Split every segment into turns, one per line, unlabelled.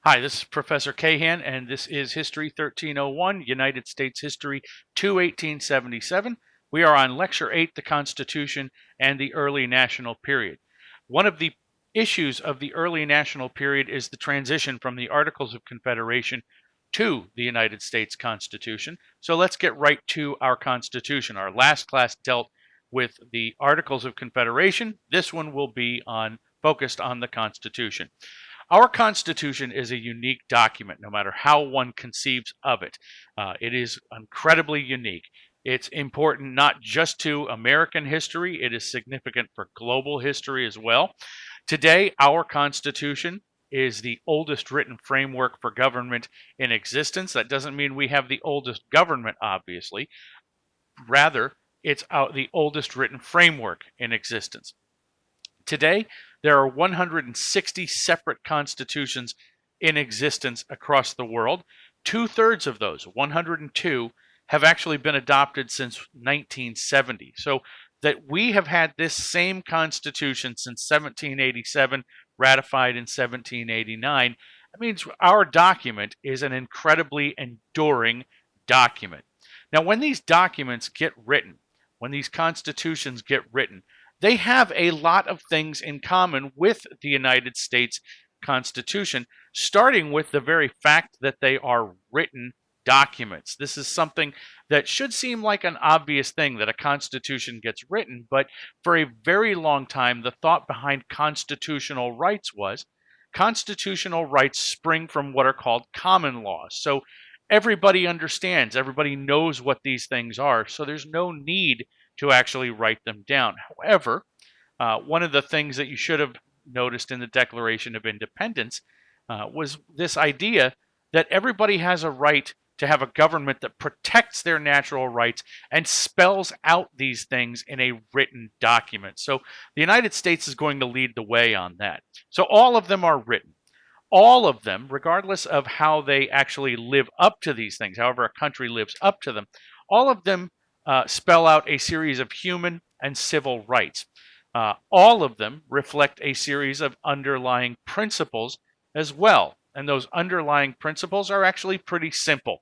Hi, this is Professor Kahan, and this is History 1301, United States History to 1877. We are on Lecture 8, the Constitution and the Early National Period. One of the issues of the early national period is the transition from the Articles of Confederation to the United States Constitution. So let's get right to our Constitution. Our last class dealt with the Articles of Confederation. This one will be focused on the Constitution. Our Constitution is a unique document, no matter how one conceives of it. It is incredibly unique. It's important not just to American history, it is significant for global history as well. Today, our Constitution is the oldest written framework for government in existence. That doesn't mean we have the oldest government, obviously. Rather, it's the oldest written framework in existence. Today, there are 160 separate constitutions in existence across the world. Two-thirds of those, 102, have actually been adopted since 1970. So that we have had this same constitution since 1787, ratified in 1789, that means our document is an incredibly enduring document. Now, when these documents get written, when these constitutions get written, they have a lot of things in common with the United States Constitution, starting with the very fact that they are written documents. This is something that should seem like an obvious thing, that a constitution gets written, but for a very long time, the thought behind constitutional rights was constitutional rights spring from what are called common laws. So everybody understands, everybody knows what these things are, so there's no need to actually write them down. However, one of the things that you should have noticed in the Declaration of Independence was this idea that everybody has a right to have a government that protects their natural rights and spells out these things in a written document. So the United States is going to lead the way on that. So all of them are written. All of them, regardless of how they actually live up to these things, however a country lives up to them, all of them spell out a series of human and civil rights. All of them reflect a series of underlying principles as well. And those underlying principles are actually pretty simple.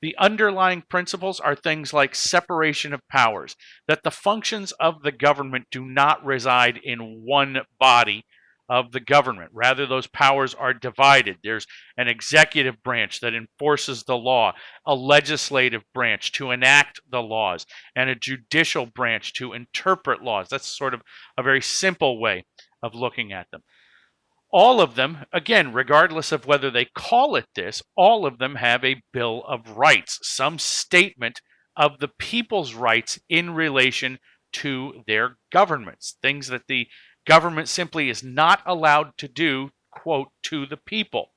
The underlying principles are things like separation of powers, that the functions of the government do not reside in one body of the government. Rather, those powers are divided. There's an executive branch that enforces the law, a legislative branch to enact the laws, and a judicial branch to interpret laws. That's sort of a very simple way of looking at them. All of them, again, regardless of whether they call it this, all of them have a Bill of Rights, some statement of the people's rights in relation to their governments, things that the government simply is not allowed to do, quote, to the people.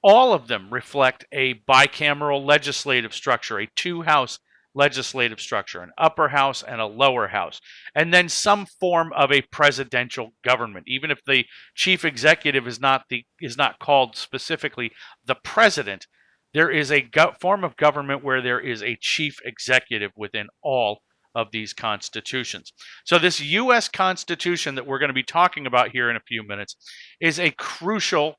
All of them reflect a bicameral legislative structure, a two-house legislative structure, an upper house and a lower house, and then some form of a presidential government. Even if the chief executive is not called specifically the president, there is a form of government where there is a chief executive within all of these constitutions. So this U.S. Constitution that we're going to be talking about here in a few minutes is a crucial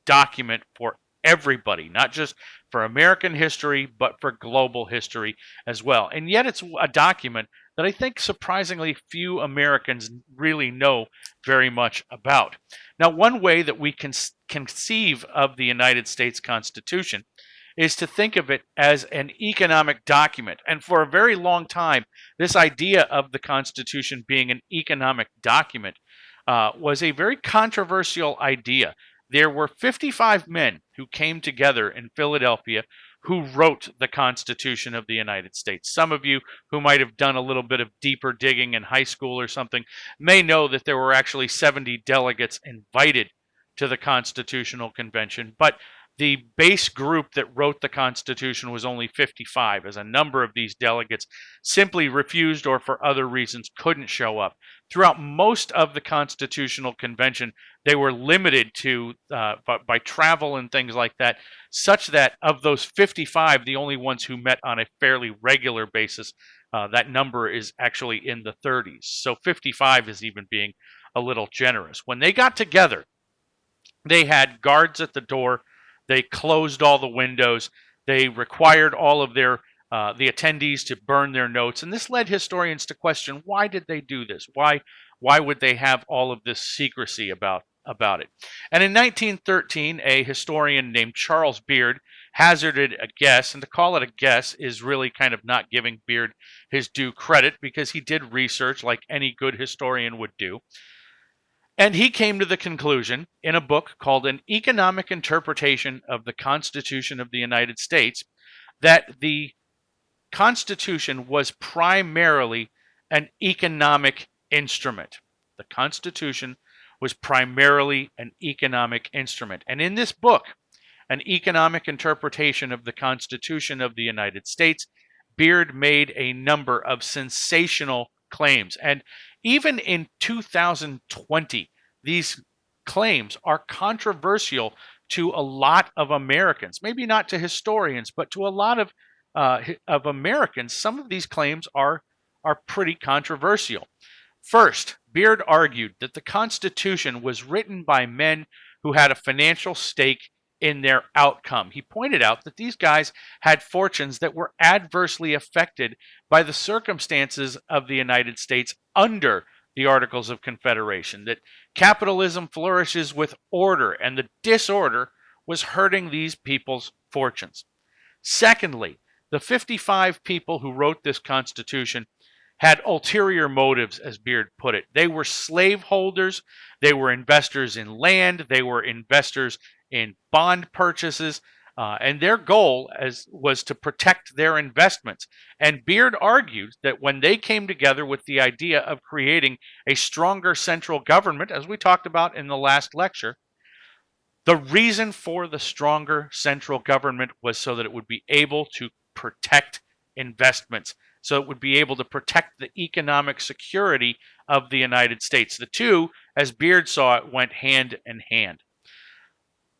document for everybody, not just for American history, but for global history as well. And yet it's a document that I think surprisingly few Americans really know very much about. Now, one way that we can conceive of the United States Constitution is to think of it as an economic document. And for a very long time, this idea of the Constitution being an economic document was a very controversial idea. There were 55 men who came together in Philadelphia who wrote the Constitution of the United States. Some of you who might have done a little bit of deeper digging in high school or something may know that there were actually 70 delegates invited to the Constitutional Convention, but the base group that wrote the Constitution was only 55, as a number of these delegates simply refused or for other reasons couldn't show up. Throughout most of the Constitutional Convention, they were limited to by travel and things like that, such that of those 55, the only ones who met on a fairly regular basis, that number is actually in the 30s. So 55 is even being a little generous. When they got together, they had guards at the door. They closed all the windows. They required all of their the attendees to burn their notes, and this led historians to question, why did they do this? Why would they have all of this secrecy about it? And in 1913, a historian named Charles Beard hazarded a guess, and to call it a guess is really kind of not giving Beard his due credit, because he did research like any good historian would do. And he came to the conclusion in a book called An Economic Interpretation of the Constitution of the United States that the Constitution was primarily an economic instrument. The Constitution was primarily an economic instrument. And in this book, An Economic Interpretation of the Constitution of the United States, Beard made a number of sensational claims. And even in 2020, these claims are controversial to a lot of Americans. Maybe not to historians, but to a lot of Americans. Some of these claims are pretty controversial. First, Beard argued that the Constitution was written by men who had a financial stake in their outcome. He pointed out that these guys had fortunes that were adversely affected by the circumstances of the United States under the Articles of Confederation, that capitalism flourishes with order, and the disorder was hurting these people's fortunes. Secondly, the 55 people who wrote this Constitution had ulterior motives, as Beard put it. They were slaveholders, they were investors in land, they were investors in bond purchases, and their goal was to protect their investments. And Beard argued that when they came together with the idea of creating a stronger central government, as we talked about in the last lecture, the reason for the stronger central government was so that it would be able to protect investments, so it would be able to protect the economic security of the United States. The two, as Beard saw it, went hand in hand.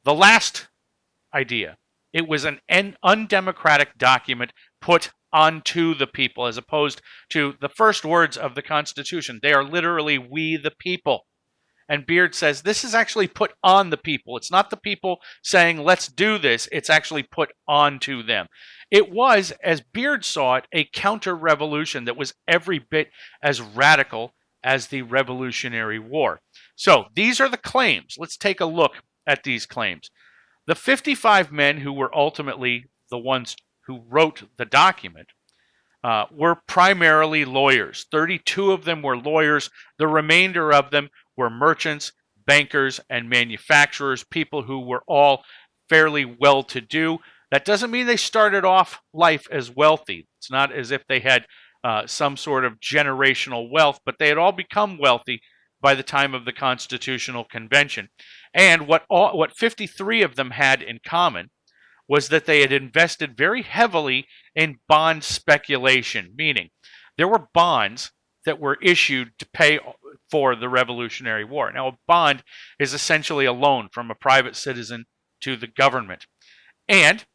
The last idea, it was an undemocratic document put onto the people, as opposed to the first words of the Constitution. They are literally, we the people. And Beard says this is actually put on the people. It's not the people saying, let's do this. It's actually put onto them. It was, as Beard saw it, a counter-revolution that was every bit as radical as the Revolutionary War. So these are the claims. Let's take a look at these claims. The 55 men who were ultimately the ones who wrote the document were primarily lawyers. 32 of them were lawyers. The remainder of them were merchants, bankers, and manufacturers, people who were all fairly well-to-do. That doesn't mean they started off life as wealthy. It's not as if they had some sort of generational wealth, but they had all become wealthy by the time of the Constitutional Convention. And what 53 of them had in common was that they had invested very heavily in bond speculation, meaning there were bonds that were issued to pay for the Revolutionary War. Now, a bond is essentially a loan from a private citizen to the government. And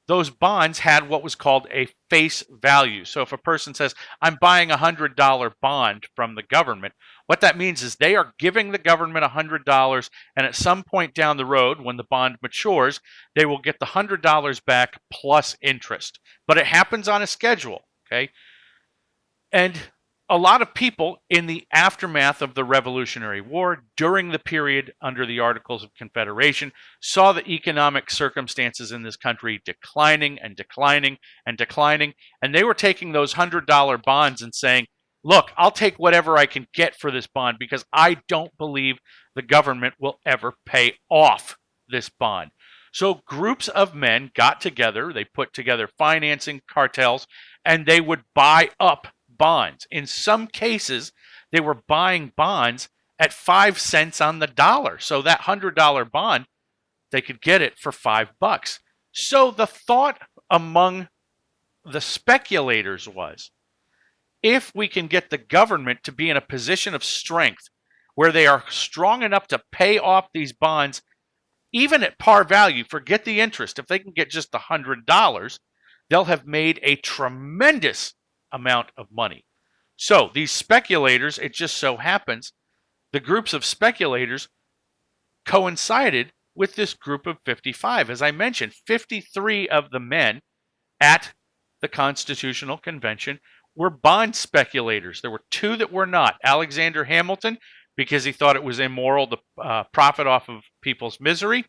those bonds had what was called a face value. So if a person says, I'm buying a $100 bond from the government, what that means is they are giving the government $100, and at some point down the road, when the bond matures, they will get the $100 back plus interest. But it happens on a schedule, okay? And a lot of people in the aftermath of the Revolutionary War, during the period under the Articles of Confederation, saw the economic circumstances in this country declining and declining and declining, and they were taking those $100 bonds and saying, look, I'll take whatever I can get for this bond because I don't believe the government will ever pay off this bond. So groups of men got together, they put together financing cartels, and they would buy up bonds. In some cases, they were buying bonds at 5 cents on the dollar. So that $100 bond, they could get it for $5. So the thought among the speculators was, if we can get the government to be in a position of strength where they are strong enough to pay off these bonds, even at par value, forget the interest, if they can get just the $100, they'll have made a tremendous amount of money. So these speculators, it just so happens, the groups of speculators coincided with this group of 55. As I mentioned, 53 of the men at the Constitutional Convention were bond speculators. There were two that were not. Alexander Hamilton, because he thought it was immoral to profit off of people's misery.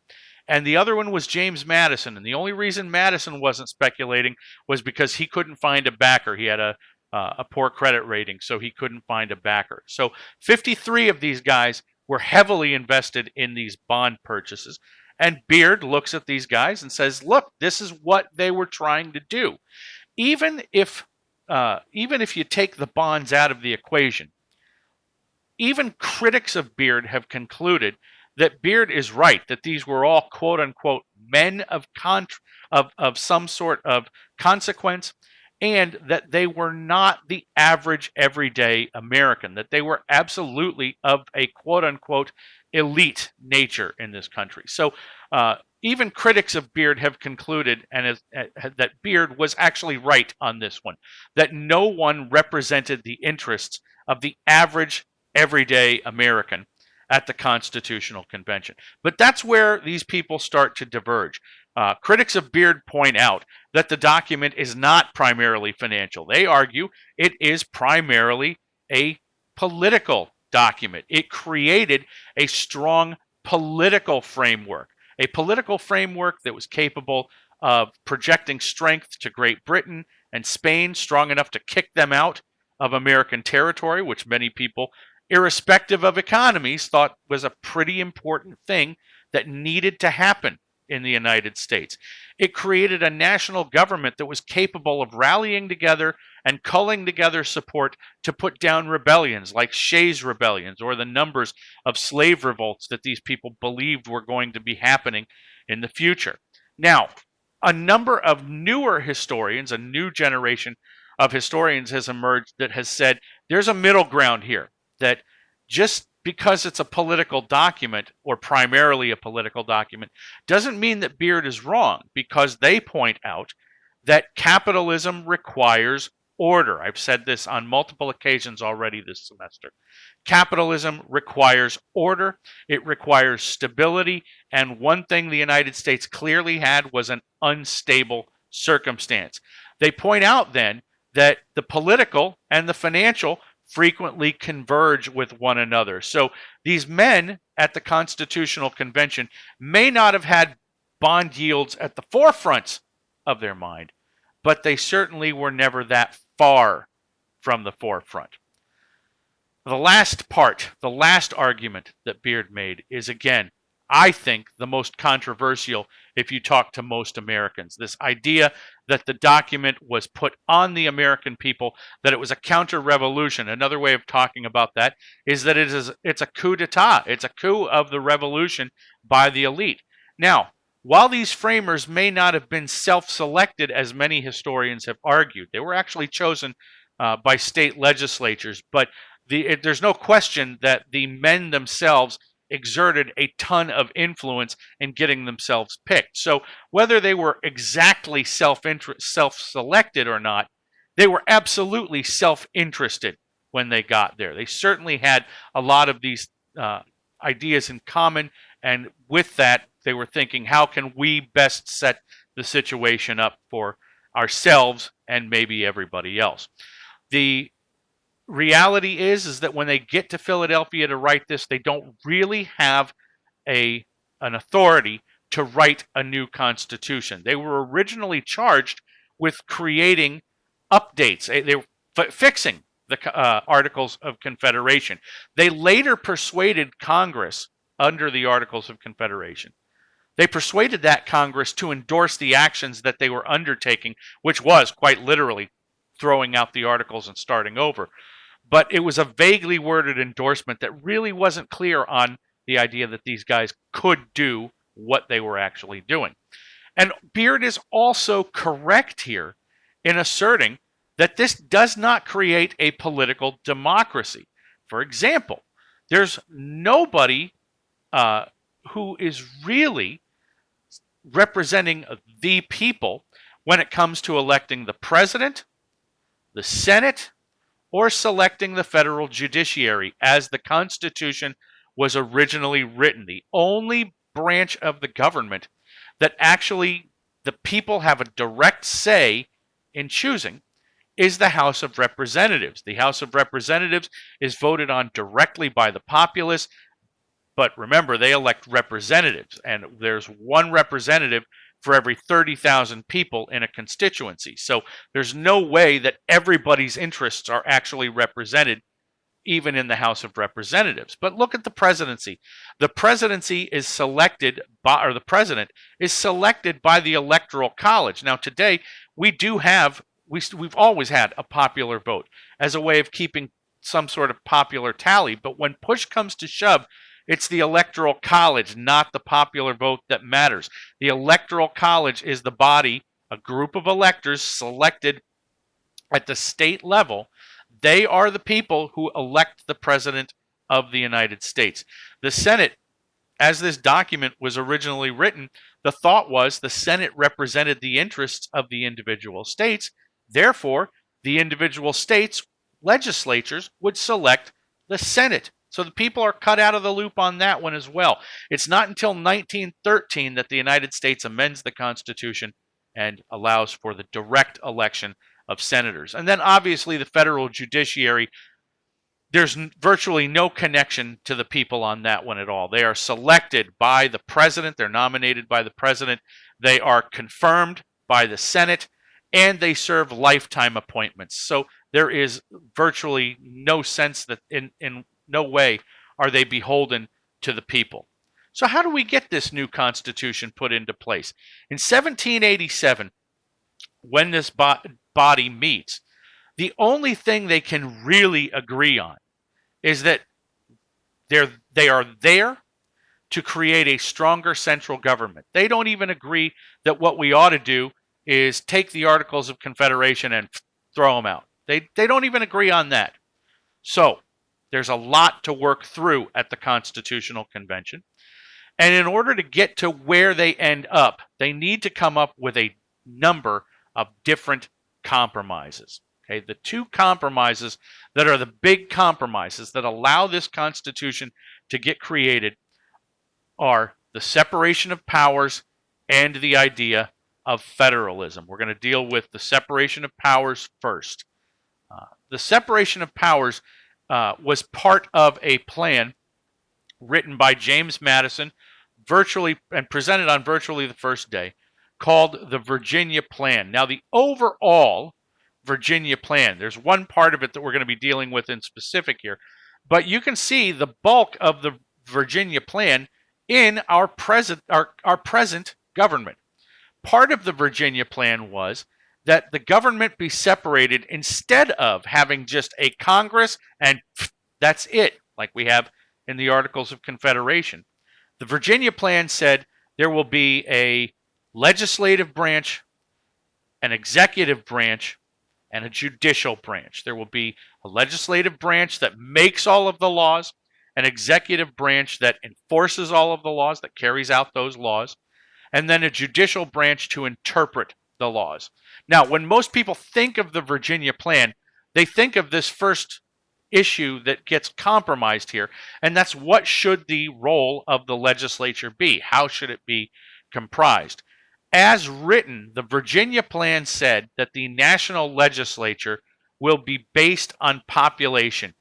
And the other one was James Madison. And the only reason Madison wasn't speculating was because he couldn't find a backer. He had a poor credit rating, so he couldn't find a backer. So 53 of these guys were heavily invested in these bond purchases. And Beard looks at these guys and says, look, this is what they were trying to do. Even if you take the bonds out of the equation, even critics of Beard have concluded that Beard is right, that these were all quote unquote men of some sort of consequence, and that they were not the average everyday American, that they were absolutely of a quote unquote elite nature in this country. So even critics of Beard have concluded that Beard was actually right on this one, that no one represented the interests of the average everyday American at the Constitutional Convention. But that's where these people start to diverge. Critics of Beard point out that the document is not primarily financial. They argue it is primarily a political document. It created a strong political framework that was capable of projecting strength to Great Britain and Spain, strong enough to kick them out of American territory, which many people, irrespective of economies, thought was a pretty important thing that needed to happen in the United States. It created a national government that was capable of rallying together and culling together support to put down rebellions like Shays' rebellions or the numbers of slave revolts that these people believed were going to be happening in the future. Now, a number of newer historians, a new generation of historians has emerged that has said there's a middle ground here, that just because it's a political document or primarily a political document doesn't mean that Beard is wrong, because they point out that capitalism requires order. I've said this on multiple occasions already this semester. Capitalism requires order, it requires stability, and one thing the United States clearly had was an unstable circumstance. They point out then that the political and the financial frequently converge with one another. So these men at the Constitutional Convention may not have had bond yields at the forefront of their mind, but they certainly were never that far from the forefront. The last argument that Beard made is, again, I think the most controversial if you talk to most Americans. This idea that the document was put on the American people, that it was a counter-revolution. Another way of talking about that is that it's a coup d'etat. It's a coup of the revolution by the elite. Now, while these framers may not have been self-selected, as many historians have argued, they were actually chosen by state legislatures, but there's no question that the men themselves exerted a ton of influence in getting themselves picked. So whether they were exactly self-selected or not, they were absolutely self-interested when they got there. They certainly had a lot of these ideas in common, and with that, they were thinking, how can we best set the situation up for ourselves and maybe everybody else? The reality is that when they get to Philadelphia to write this, they don't really have an authority to write a new constitution. They were originally charged with creating updates. They were fixing the Articles of Confederation. They later persuaded Congress under the Articles of Confederation. They persuaded that Congress to endorse the actions that they were undertaking, which was quite literally throwing out the articles and starting over. But it was a vaguely worded endorsement that really wasn't clear on the idea that these guys could do what they were actually doing. And Beard is also correct here in asserting that this does not create a political democracy. For example, there's nobody who is really representing the people when it comes to electing the president, the Senate, or selecting the federal judiciary as the Constitution was originally written. The only branch of the government that actually the people have a direct say in choosing is the House of Representatives. The House of Representatives is voted on directly by the populace, but remember, they elect representatives, and there's one representative for every 30,000 people in a constituency. So there's no way that everybody's interests are actually represented even in the House of Representatives. But look at the presidency. The presidency is selected by, or the president is selected by the Electoral College. Now today, we've always had a popular vote as a way of keeping some sort of popular tally. But when push comes to shove, it's the Electoral College, not the popular vote, that matters. The Electoral College is the body, a group of electors selected at the state level. They are the people who elect the President of the United States. The Senate, as this document was originally written, the thought was the Senate represented the interests of the individual states. Therefore, the individual states' legislatures would select the Senate. So the people are cut out of the loop on that one as well. It's not until 1913 that the United States amends the Constitution and allows for the direct election of senators. And then obviously the federal judiciary, there's virtually no connection to the people on that one at all. They are selected by the president. They're nominated by the president. They are confirmed by the Senate, and they serve lifetime appointments. So there is virtually no sense that in no way are they beholden to the people. So how do we get this new Constitution put into place? In 1787, when this body meets, the only thing they can really agree on is that they are there to create a stronger central government. They don't even agree that what we ought to do is take the Articles of Confederation and throw them out. They don't even agree on that. So there's a lot to work through at the Constitutional Convention. And in order to get to where they end up, they need to come up with a number of different compromises. Okay, the two compromises that are the big compromises that allow this Constitution to get created are the separation of powers and the idea of federalism. We're going to deal with the separation of powers first. The separation of powers was part of a plan written by James Madison, virtually and presented on virtually the first day, called the Virginia Plan. Now, the overall Virginia Plan, there's one part of it that we're going to be dealing with in specific here, but you can see the bulk of the Virginia Plan in our present government. Part of the Virginia Plan was that the government be separated instead of having just a Congress and that's it, like we have in the Articles of Confederation. The Virginia Plan said there will be a legislative branch, an executive branch, and a judicial branch. There will be a legislative branch that makes all of the laws, an executive branch that enforces all of the laws, that carries out those laws, and then a judicial branch to interpret the laws. Now, when most people think of the Virginia Plan, they think of this first issue that gets compromised here, and that's what should the role of the legislature be? How should it be comprised? As written, the Virginia Plan said that the national legislature will be based on population.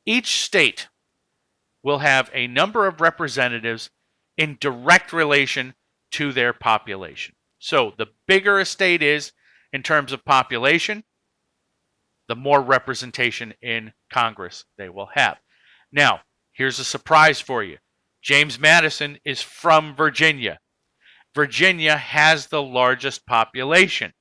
Each state will have a number of representatives in direct relation to their population. So the bigger a state is in terms of population, the more representation in Congress they will have. Now, here's a surprise for you. James Madison is from Virginia. Virginia has the largest population.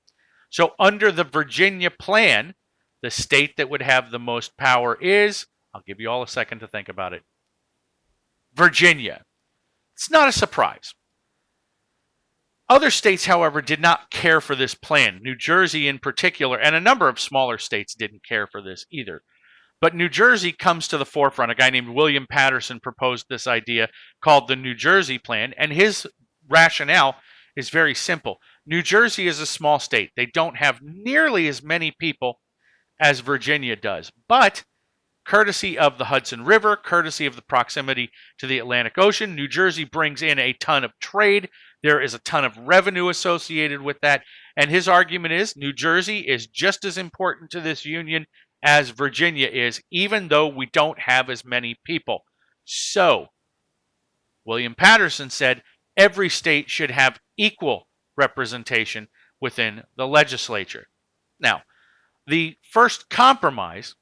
So under the Virginia Plan, the state that would have the most power is, I'll give you all a second to think about it, Virginia. It's not a surprise. Other states, however, did not care for this plan. New Jersey in particular, and a number of smaller states didn't care for this either. But New Jersey comes to the forefront. A guy named William Patterson proposed this idea called the New Jersey Plan, and his rationale is very simple. New Jersey is a small state. They don't have nearly as many people as Virginia does. But courtesy of the Hudson River, courtesy of the proximity to the Atlantic Ocean. New Jersey brings in a ton of trade. There is a ton of revenue associated with that. And his argument is New Jersey is just as important to this union as Virginia is, even though we don't have as many people. So, William Patterson said every state should have equal representation within the legislature. Now, the first compromise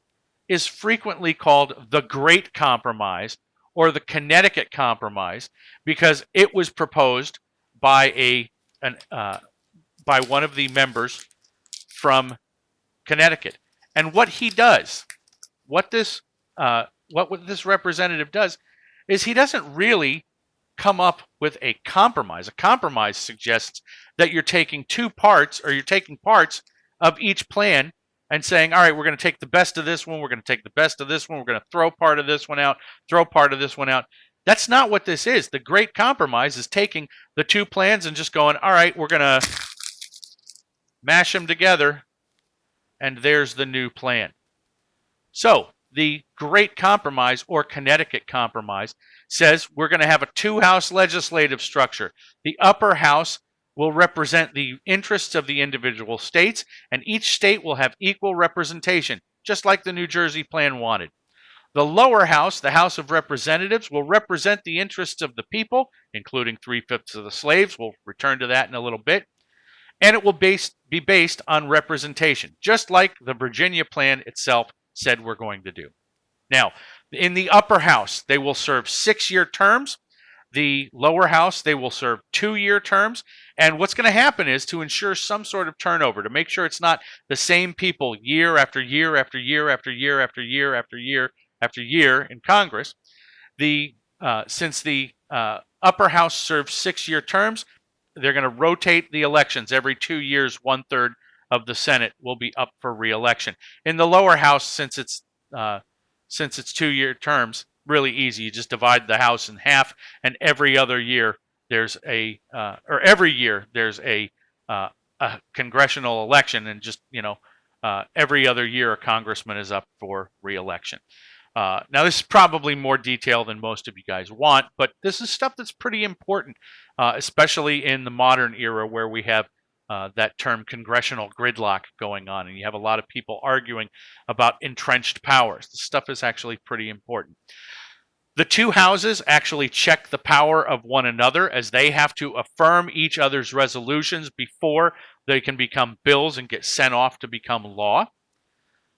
is frequently called the Great Compromise or the Connecticut Compromise because it was proposed by by one of the members from Connecticut. And what he does, what this representative does, is he doesn't really come up with a compromise. A compromise suggests that you're taking two parts, or you're taking parts of each plan and saying, all right, we're going to take the best of this one, we're going to take the best of this one, we're going to throw part of this one out, throw part of this one out. That's not what this is. The Great Compromise is taking the two plans and just going, all right, we're going to mash them together, and there's the new plan. So, the Great Compromise, or Connecticut Compromise, says we're going to have a two-house legislative structure. The upper house will represent the interests of the individual states, and each state will have equal representation, just like the New Jersey plan wanted. The lower house, the House of Representatives, will represent the interests of the people, including 3/5 of the slaves. We'll return to that in a little bit. And it will be based on representation, just like the Virginia plan itself said we're going to do. Now, in the upper house, they will serve 6-year terms. The lower house, they will serve 2-year terms. And what's going to happen is, to ensure some sort of turnover, to make sure it's not the same people year after year after year after year after year after year after year in Congress, since the upper house serves 6-year terms, they're going to rotate the elections every 2 years. 1/3 of the Senate will be up for re-election. In the lower house, since it's 2-year terms, really easy. You just divide the House in half, and every other year there's a congressional election, and just every other year a congressman is up for re-election. Now, this is probably more detail than most of you guys want, but this is stuff that's pretty important, especially in the modern era where we have that term congressional gridlock going on, and you have a lot of people arguing about entrenched powers. This stuff is actually pretty important. The two houses actually check the power of one another, as they have to affirm each other's resolutions before they can become bills and get sent off to become law.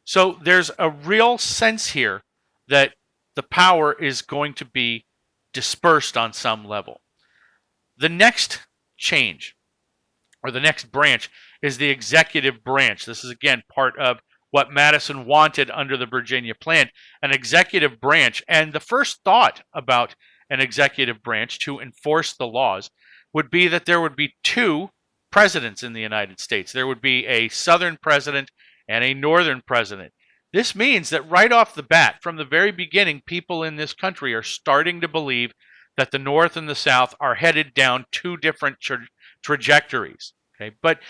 So there's a real sense here that the power is going to be dispersed on some level. The next change, or the next branch, is the executive branch. This is, again, part of what Madison wanted under the Virginia plan, an executive branch. And the first thought about an executive branch to enforce the laws would be that there would be two presidents in the United States. There would be a Southern president and a Northern president. This means that right off the bat, from the very beginning, people in this country are starting to believe that the North and the South are headed down two different trajectories. Okay? But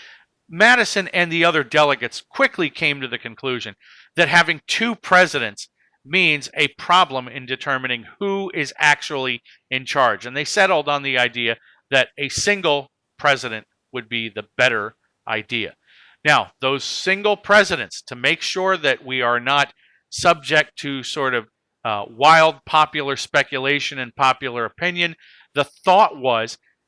Madison and the other delegates quickly came to the conclusion that having two presidents means a problem in determining who is actually in charge. And they settled on the idea that a single president would be the better idea. Now, those single presidents, to make sure that we are not subject to sort of wild popular speculation and popular opinion, the thought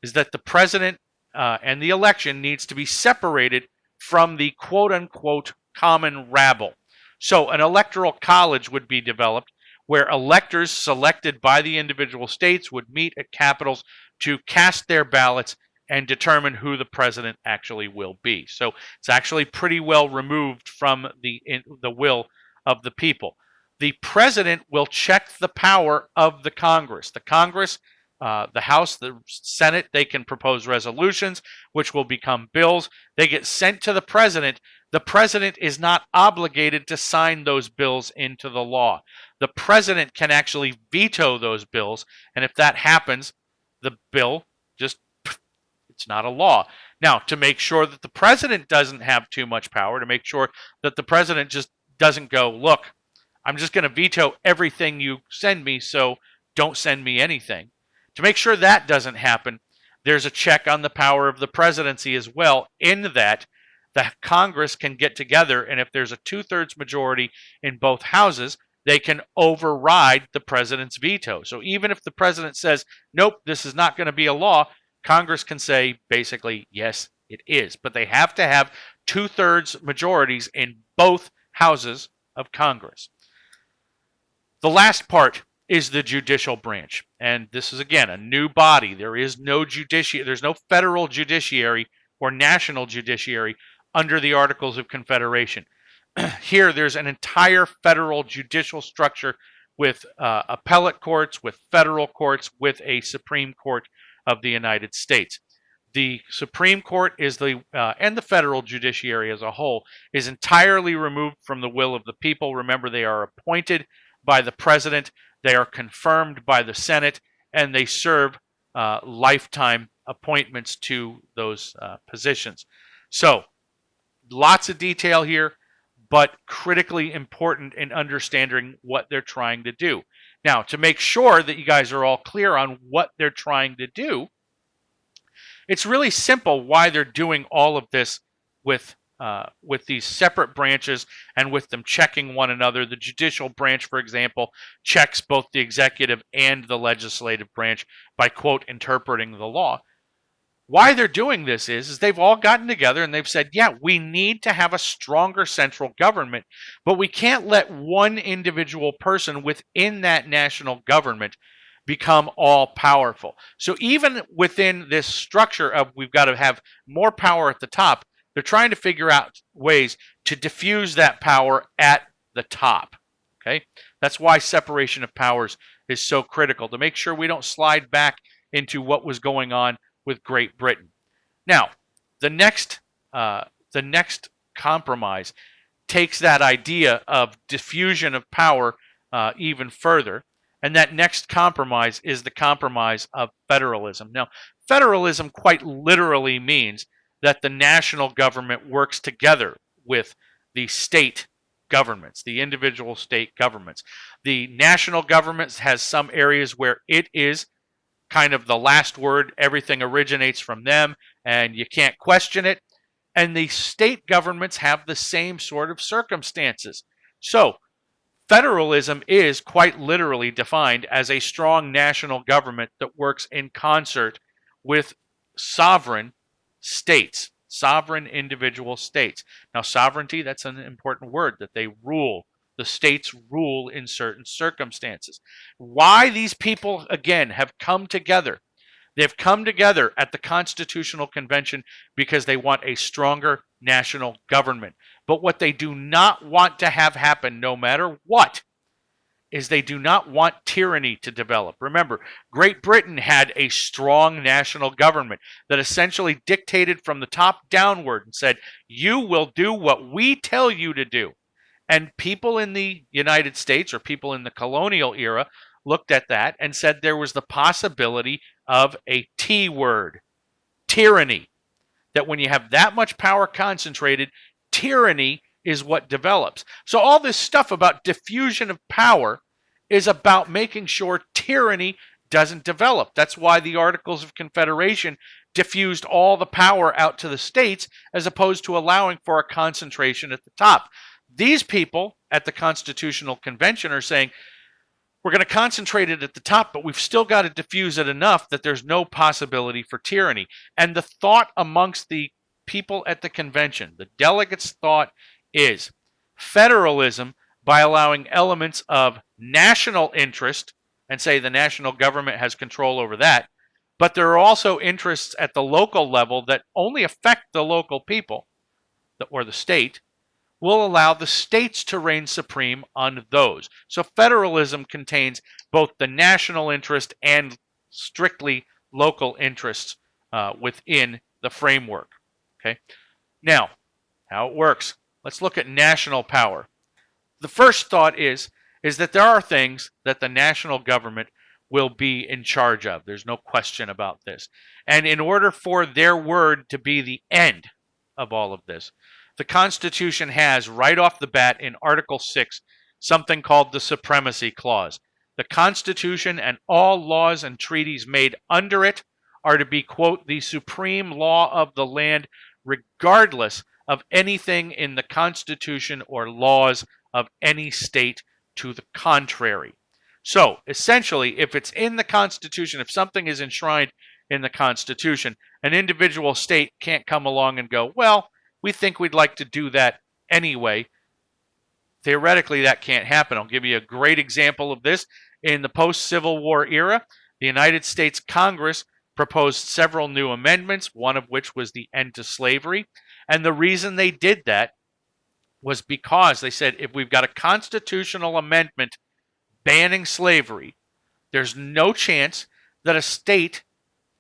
is that the president and the election needs to be separated from the quote-unquote common rabble. So an electoral college would be developed where electors selected by the individual states would meet at capitals to cast their ballots and determine who the president actually will be. So it's actually pretty well removed from the will of the people. The president will check the power of the Congress. The Congress, the House, the Senate, they can propose resolutions, which will become bills. They get sent to the president. The president is not obligated to sign those bills into the law. The president can actually veto those bills, and if that happens, the bill just, it's not a law. Now, to make sure that the president doesn't have too much power, to make sure that the president just doesn't go, look, I'm just going to veto everything you send me, so don't send me anything. To make sure that doesn't happen, there's a check on the power of the presidency as well, in that the Congress can get together, and if there's a 2/3 majority in both houses, they can override the president's veto. So even if the president says, nope, this is not going to be a law, Congress can say basically, yes, it is. But they have to have 2/3 majorities in both houses of Congress. The last part is the judicial branch. And this is, again, a new body. There is no judiciary. There's no federal judiciary or national judiciary under the Articles of Confederation. Here, there's an entire federal judicial structure with appellate courts, with federal courts, with a Supreme Court of the United States. The Supreme Court is and the federal judiciary as a whole is entirely removed from the will of the people. Remember, they are appointed by the president, they are confirmed by the Senate, and they serve lifetime appointments to those positions. So, lots of detail here, but critically important in understanding what they're trying to do. Now, to make sure that you guys are all clear on what they're trying to do, it's really simple why they're doing all of this with these separate branches and with them checking one another. The judicial branch, for example, checks both the executive and the legislative branch by, quote, interpreting the law. Why they're doing this is they've all gotten together and they've said, yeah, we need to have a stronger central government, but we can't let one individual person within that national government become all powerful. So even within this structure of we've got to have more power at the top, they're trying to figure out ways to diffuse that power at the top. Okay? That's why separation of powers is so critical, to make sure we don't slide back into what was going on with Great Britain. Now, the next compromise takes that idea of diffusion of power even further, and that next compromise is the compromise of federalism. Now, federalism quite literally means that the national government works together with the state governments, the individual state governments. The national government has some areas where it is kind of the last word. Everything originates from them, and you can't question it. And the state governments have the same sort of circumstances. So, federalism is quite literally defined as a strong national government that works in concert with sovereign states, sovereign individual states. Now, sovereignty, that's an important word, that they rule. The states rule in certain circumstances. Why these people, again, have come together. They've come together at the Constitutional Convention because they want a stronger national government. But what they do not want to have happen, no matter what, is they do not want tyranny to develop. Remember, Great Britain had a strong national government that essentially dictated from the top downward and said, you will do what we tell you to do. And people in the United States, or people in the colonial era, looked at that and said there was the possibility of a T word, tyranny. That when you have that much power concentrated, tyranny is what develops. So all this stuff about diffusion of power is about making sure tyranny doesn't develop. That's why the Articles of Confederation diffused all the power out to the states as opposed to allowing for a concentration at the top. These people at the Constitutional Convention are saying, we're going to concentrate it at the top, but we've still got to diffuse it enough that there's no possibility for tyranny. And the thought amongst the people at the convention, the delegates' thought is federalism, by allowing elements of national interest, and say the national government has control over that, but there are also interests at the local level that only affect the local people, or the state, will allow the states to reign supreme on those. So federalism contains both the national interest and strictly local interests within the framework. Okay. Now, how it works. Let's look at national power. The first thought is that there are things that the national government will be in charge of. There's no question about this. And in order for their word to be the end of all of this, the Constitution has, right off the bat in Article 6, something called the Supremacy Clause. The Constitution and all laws and treaties made under it are to be, quote, the supreme law of the land, regardless of anything in the Constitution or laws of any state to the contrary. So, essentially, if it's in the Constitution, if something is enshrined in the Constitution, an individual state can't come along and go, well, we think we'd like to do that anyway. Theoretically, that can't happen. I'll give you a great example of this. In the post-Civil War era, the United States Congress proposed several new amendments, one of which was the end to slavery. And the reason they did that was because they said, if we've got a constitutional amendment banning slavery, there's no chance that a state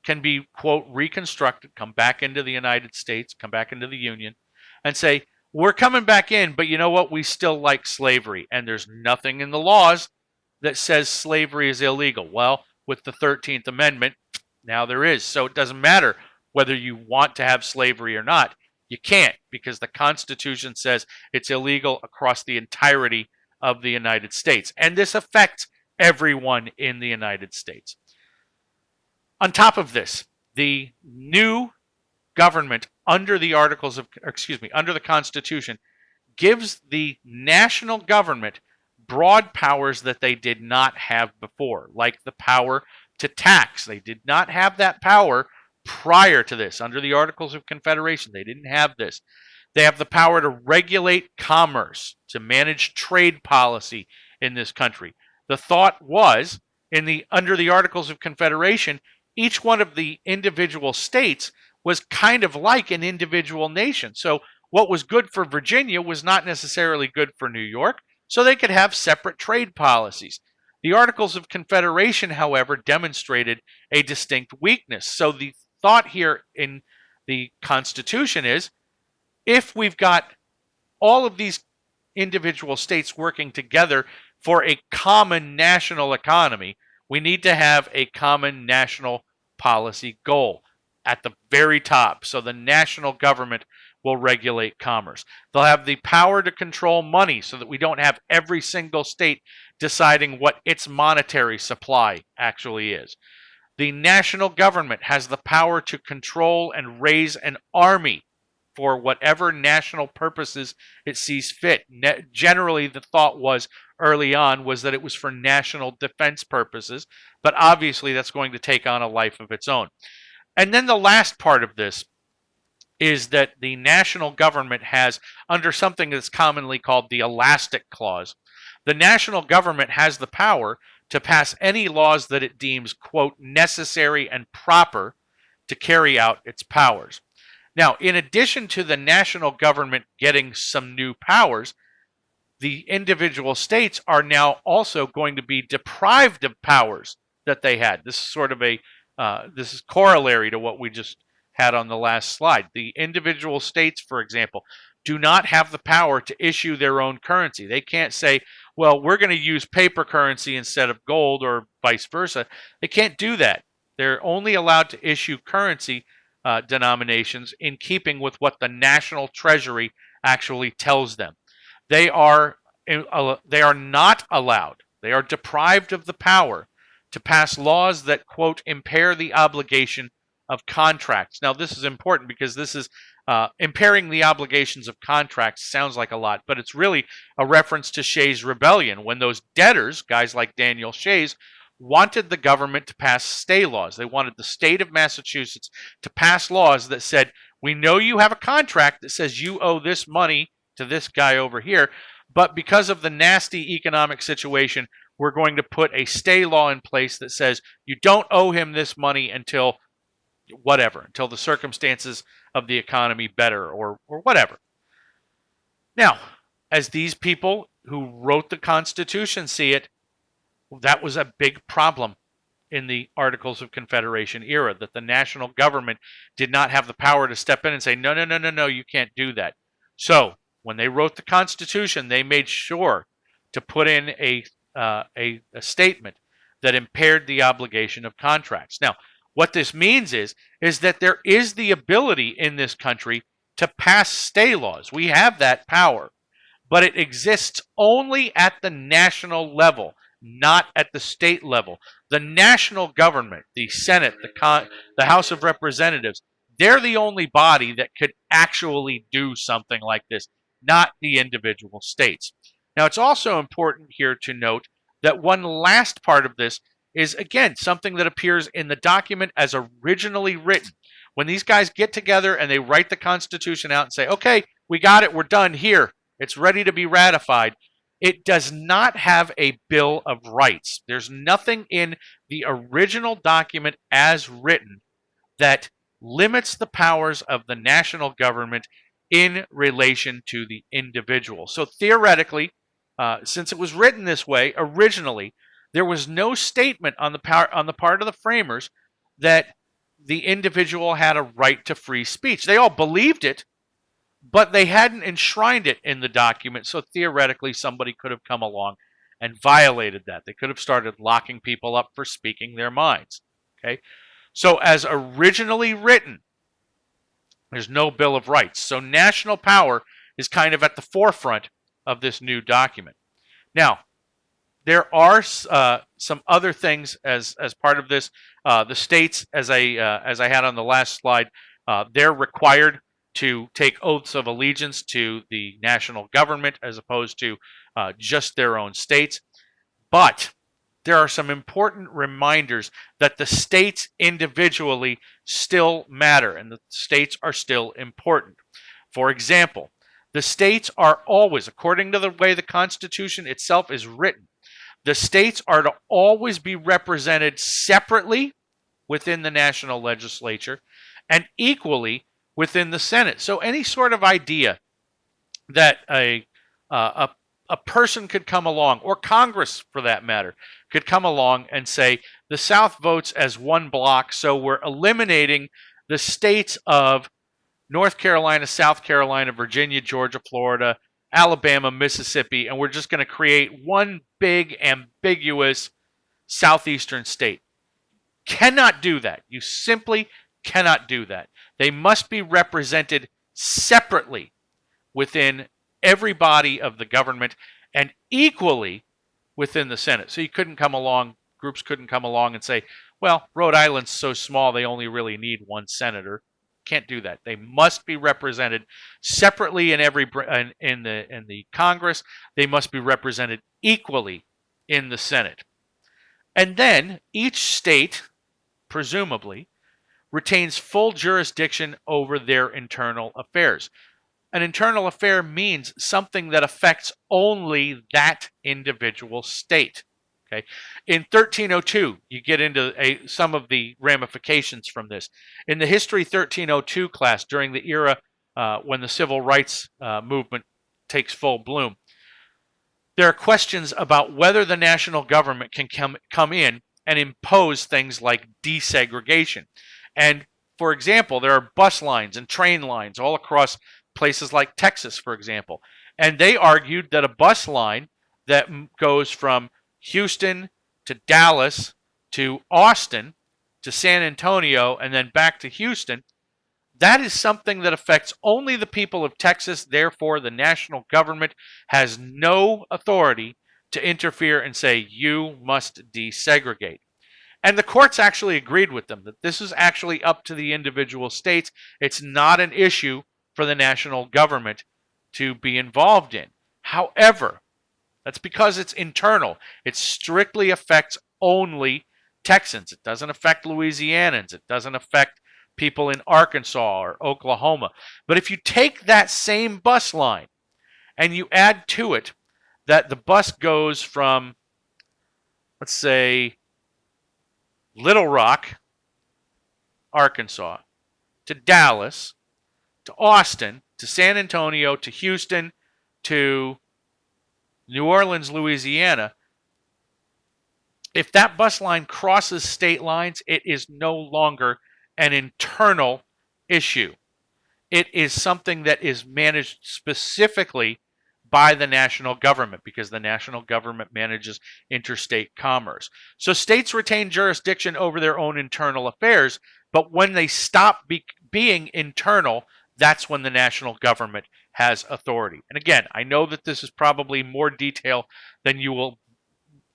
can be, quote, reconstructed, come back into the United States, come back into the Union, and say, we're coming back in, but you know what? We still like slavery, and there's nothing in the laws that says slavery is illegal. Well, with the 13th Amendment, now there is. So it doesn't matter whether you want to have slavery or not. You can't, because the Constitution says it's illegal across the entirety of the United States. And this affects everyone in the United States. On top of this, the new government under the under the Constitution gives the national government broad powers that they did not have before, like the power to tax. They did not have that power prior to this. Under the Articles of Confederation, they didn't have this. They have the power to regulate commerce, to manage trade policy in this country. The thought was, under the Articles of Confederation, each one of the individual states was kind of like an individual nation. So what was good for Virginia was not necessarily good for New York, so they could have separate trade policies. The Articles of Confederation, however, demonstrated a distinct weakness. So the thought here in the Constitution is, if we've got all of these individual states working together for a common national economy, we need to have a common national policy goal at the very top. So the national government will regulate commerce. They'll have the power to control money so that we don't have every single state deciding what its monetary supply actually is. The national government has the power to control and raise an army for whatever national purposes it sees fit. Generally, the thought was early on was that it was for national defense purposes, but obviously that's going to take on a life of its own. And then the last part of this is that the national government has, under something that's commonly called the elastic clause, the national government has the power to pass any laws that it deems, quote, necessary and proper to carry out its powers. Now, in addition to the national government getting some new powers, the individual states are now also going to be deprived of powers that they had. This is sort of this is corollary to what we just had on the last slide. The individual states, for example, do not have the power to issue their own currency. They can't say, well, we're going to use paper currency instead of gold or vice versa. They can't do that. They're only allowed to issue currency denominations in keeping with what the national treasury actually tells them. They are not allowed. They are deprived of the power to pass laws that, quote, impair the obligation of contracts. Now, this is important because this is impairing the obligations of contracts sounds like a lot, but it's really a reference to Shays' Rebellion, when those debtors, guys like Daniel Shays, wanted the government to pass stay laws. They wanted the state of Massachusetts to pass laws that said, we know you have a contract that says you owe this money to this guy over here, but because of the nasty economic situation, we're going to put a stay law in place that says you don't owe him this money until whatever, until the circumstances of the economy better or whatever. Now, as these people who wrote the Constitution see it, that was a big problem in the Articles of Confederation era, that the national government did not have the power to step in and say, no, you can't do that. So when they wrote the Constitution, they made sure to put in a statement that impaired the obligation of contracts. Now, what this means is that there is the ability in this country to pass stay laws. We have that power. but it exists only at the national level, not at the state level. The national government, the Senate, the House of Representatives, they're the only body that could actually do something like this, not the individual states. Now, it's also important here to note that one last part of this is, again, something that appears in the document as originally written. When these guys get together and they write the Constitution out and say, okay, we got it, we're done here, it's ready to be ratified, it does not have a Bill of Rights. There's nothing in the original document as written that limits the powers of the national government in relation to the individual. So theoretically, since it was written this way originally, there was no statement on the part of the framers that the individual had a right to free speech. They all believed it, but they hadn't enshrined it in the document, so theoretically somebody could have come along and violated that. They could have started locking people up for speaking their minds. Okay, so as originally written, there's no Bill of Rights. So national power is kind of at the forefront of this new document. Now, there are some other things as part of this. The states, as I had on the last slide, they're required to take oaths of allegiance to the national government as opposed to just their own states. But there are some important reminders that the states individually still matter and the states are still important. For example, the states are always, according to the way the Constitution itself is written, the states are to always be represented separately within the national legislature and equally within the Senate. So any sort of idea that a person could come along, or Congress for that matter, could come along and say, the South votes as one block, so we're eliminating the states of North Carolina, South Carolina, Virginia, Georgia, Florida, Alabama, Mississippi, and we're just going to create one big ambiguous southeastern state. Cannot do that. You simply cannot do that. They must be represented separately within every body of the government and equally within the Senate. So you couldn't come along, groups couldn't come along and say, well, Rhode Island's so small they only really need one senator. Can't do that. They must be represented separately in the Congress. They must be represented equally in the Senate. And then each state, presumably, retains full jurisdiction over their internal affairs. An internal affair means something that affects only that individual state. Okay. In 1302, you get into some of the ramifications from this. In the History 1302 class, during the era when the civil rights movement takes full bloom, there are questions about whether the national government can come in and impose things like desegregation. And, for example, there are bus lines and train lines all across places like Texas, for example. And they argued that a bus line that goes from Houston to Dallas to Austin to San Antonio and then back to Houston, that is something that affects only the people of Texas. Therefore, the national government has no authority to interfere and say, you must desegregate. And the courts actually agreed with them that this is actually up to the individual states. It's not an issue for the national government to be involved in. However, that's because it's internal. It strictly affects only Texans. It doesn't affect Louisianans. It doesn't affect people in Arkansas or Oklahoma. But if you take that same bus line and you add to it that the bus goes from, let's say, Little Rock, Arkansas, to Dallas, to Austin, to San Antonio, to Houston, to New Orleans, Louisiana, if that bus line crosses state lines, it is no longer an internal issue. It is something that is managed specifically by the national government because the national government manages interstate commerce. So states retain jurisdiction over their own internal affairs, but when they stop being internal, that's when the national government has authority. And again, I know that this is probably more detail than you will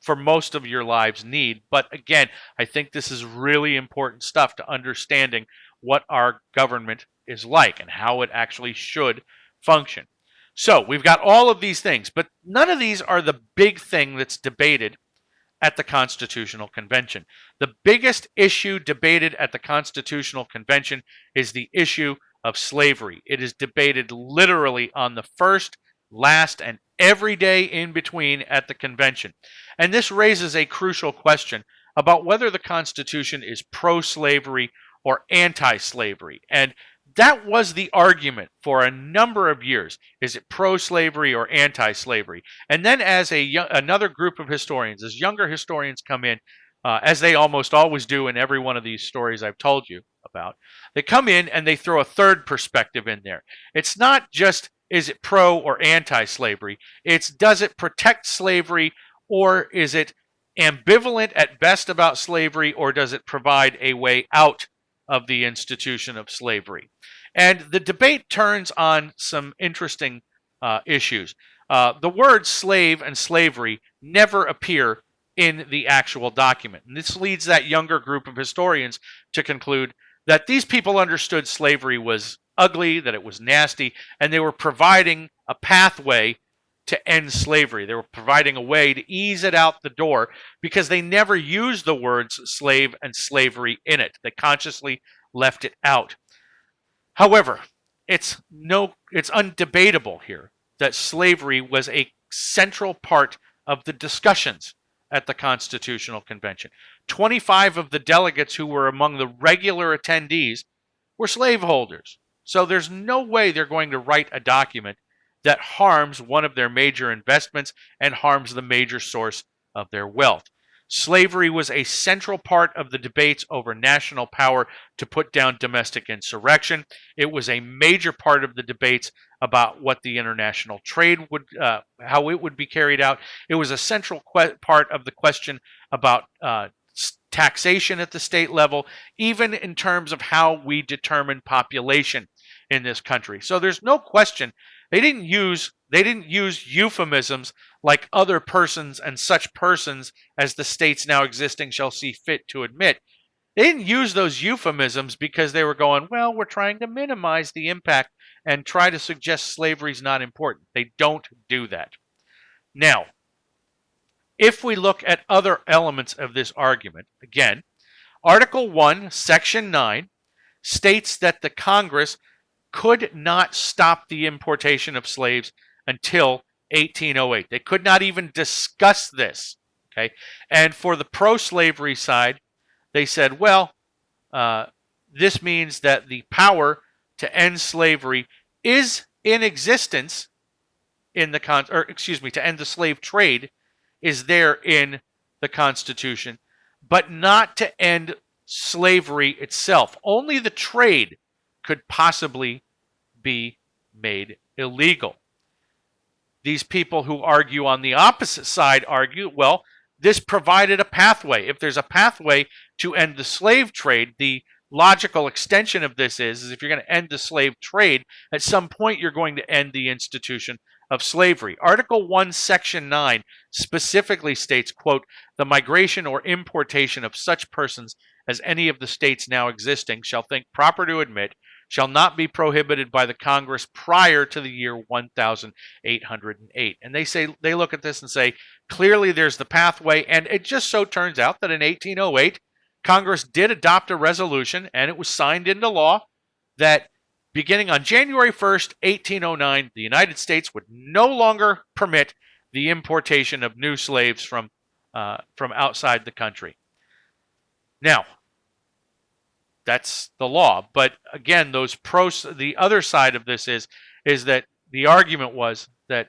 for most of your lives need. But again, I think this is really important stuff to understanding what our government is like and how it actually should function. So we've got all of these things, but none of these are the big thing that's debated at the Constitutional Convention. The biggest issue debated at the Constitutional Convention is the issue of slavery. It is debated literally on the first, last, and every day in between at the convention. And this raises a crucial question about whether the Constitution is pro-slavery or anti-slavery. And that was the argument for a number of years. Is it pro-slavery or anti-slavery? And then as another group of historians, as younger historians come in, as they almost always do in every one of these stories I've told you about, they come in and they throw a third perspective in there. It's not just, is it pro or anti-slavery? It's, does it protect slavery, or is it ambivalent at best about slavery, or does it provide a way out of the institution of slavery? And the debate turns on some interesting issues. The words slave and slavery never appear in the actual document. And this leads that younger group of historians to conclude that these people understood slavery was ugly, that it was nasty, and they were providing a pathway to end slavery. They were providing a way to ease it out the door because they never used the words slave and slavery in it. They consciously left it out. However, it's undebatable here that slavery was a central part of the discussions at the Constitutional Convention. 25 of the delegates who were among the regular attendees were slaveholders. So there's no way they're going to write a document that harms one of their major investments and harms the major source of their wealth. Slavery was a central part of the debates over national power to put down domestic insurrection. It was a major part of the debates about what the international trade would, how it would be carried out. It was a central part of the question about taxation at the state level, even in terms of how we determine population in this country. So there's no question they didn't use euphemisms like other persons and such persons as the states now existing shall see fit to admit. They didn't use those euphemisms because they were going, well, we're trying to minimize the impact and try to suggest slavery is not important. They don't do that. Now, if we look at other elements of this argument, again, Article 1, Section 9 states that the Congress could not stop the importation of slaves until 1808. They could not even discuss this. Okay, and for the pro-slavery side, they said, well, this means that the power to end slavery is in existence in the to end the slave trade is there in the Constitution, but not to end slavery itself. Only the trade could possibly be made illegal. These people who argue on the opposite side argue, well, this provided a pathway. If there's a pathway to end the slave trade, the logical extension of this is if you're going to end the slave trade, at some point you're going to end the institution of slavery. Article 1, Section 9 specifically states, quote, the migration or importation of such persons as any of the states now existing shall think proper to admit shall not be prohibited by the Congress prior to the year 1808. And they look at this and say, clearly there's the pathway, and it just so turns out that in 1808, Congress did adopt a resolution, and it was signed into law that beginning on January 1st, 1809, the United States would no longer permit the importation of new slaves from outside the country. Now, that's the law. But again, the other side of this is that the argument was that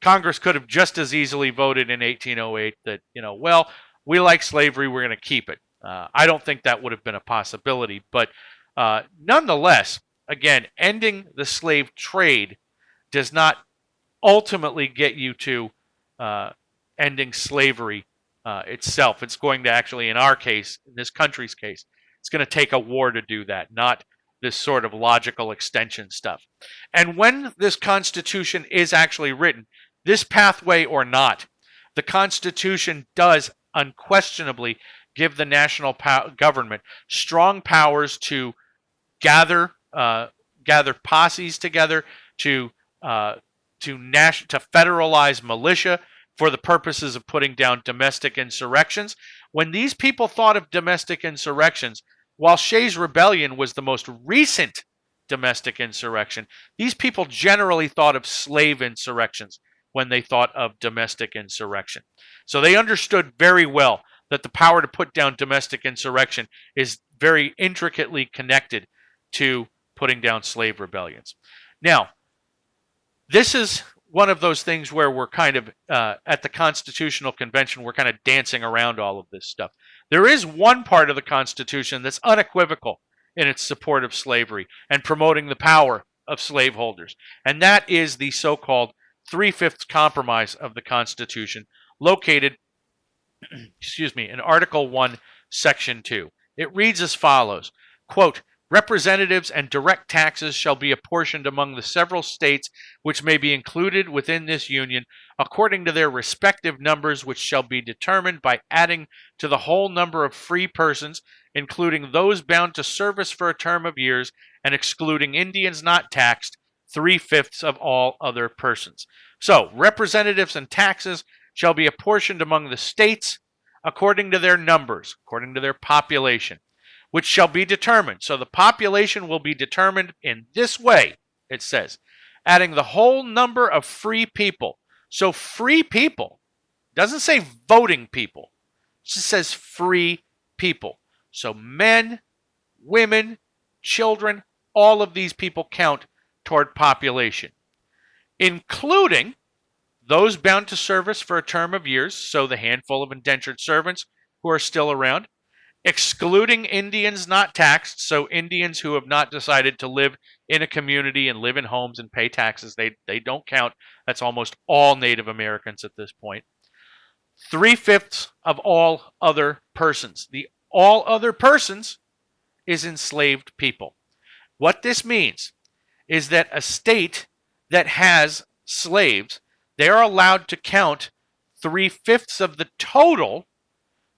Congress could have just as easily voted in 1808 that, well, we like slavery, we're going to keep it. I don't think that would have been a possibility. But nonetheless, again, ending the slave trade does not ultimately get you to ending slavery itself. It's going to actually, in our case, in this country's case, it's going to take a war to do that, not this sort of logical extension stuff. And when this Constitution is actually written, this pathway or not, the Constitution does unquestionably give the national government strong powers to gather posses together, to federalize militia for the purposes of putting down domestic insurrections. When these people thought of domestic insurrections, while Shays' Rebellion was the most recent domestic insurrection, these people generally thought of slave insurrections when they thought of domestic insurrection. So they understood very well that the power to put down domestic insurrection is very intricately connected to putting down slave rebellions. Now, this is one of those things where we're kind of, at the Constitutional Convention, we're kind of dancing around all of this stuff. There is one part of the Constitution that's unequivocal in its support of slavery and promoting the power of slaveholders, and that is the so-called 3/5 Compromise of the Constitution, located in Article 1, Section 2. It reads as follows, quote, representatives and direct taxes shall be apportioned among the several states which may be included within this union according to their respective numbers, which shall be determined by adding to the whole number of free persons, including those bound to service for a term of years, and excluding Indians not taxed, 3/5 of all other persons. So, representatives and taxes shall be apportioned among the states according to their numbers, according to their population, which shall be determined. So the population will be determined in this way, it says, adding the whole number of free people. So free people, doesn't say voting people, it just says free people. So men, women, children, all of these people count toward population, including those bound to service for a term of years, so the handful of indentured servants who are still around, excluding Indians not taxed, so Indians who have not decided to live in a community and live in homes and pay taxes, they don't count. That's almost all Native Americans at this point. 3/5 of all other persons. The all other persons is enslaved people. What this means is that a state that has slaves, they are allowed to count 3/5 of the total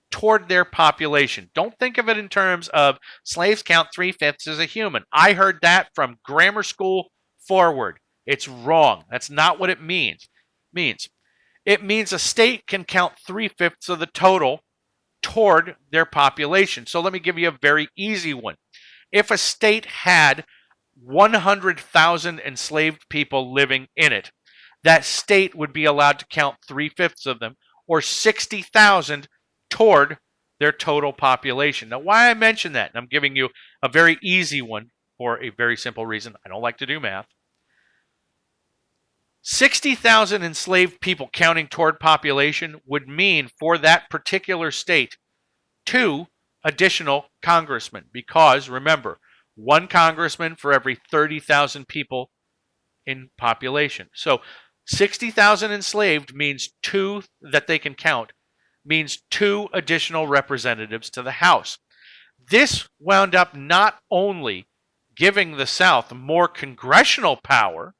toward their population. Don't think of it in terms of slaves count 3/5 as a human. I heard that from grammar school forward. It's wrong. That's not what it means. It means a state can count 3/5 of the total toward their population. So let me give you a very easy one. If a state had 100,000 enslaved people living in it, that state would be allowed to count 3/5 of them, or 60,000 toward their total population. Now, why I mention that, and I'm giving you a very easy one for a very simple reason. I don't like to do math. 60,000 enslaved people counting toward population would mean for that particular state 2 additional congressmen, because remember, 1 congressman for every 30,000 people in population. So 60,000 enslaved means 2 that they can count, means 2 additional representatives to the House. This wound up not only giving the South more congressional power,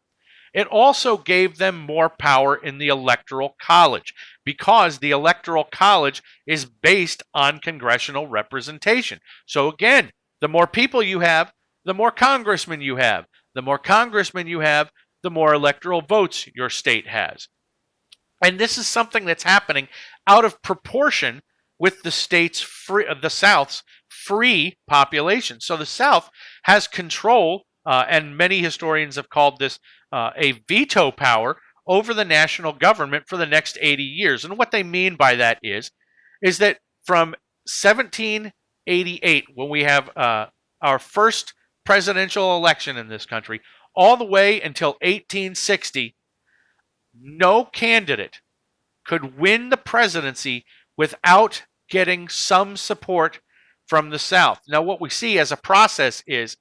it also gave them more power in the Electoral College, because the Electoral College is based on congressional representation. So again, the more people you have, the more congressmen you have. The more congressmen you have, the more electoral votes your state has. And this is something that's happening out of proportion with the South's free population. So the South has control, and many historians have called this a veto power over the national government for the next 80 years. And what they mean by that is that from 1788, when we have our first presidential election in this country, all the way until 1860, no candidate could win the presidency without getting some support from the South. Now, what we see as a process is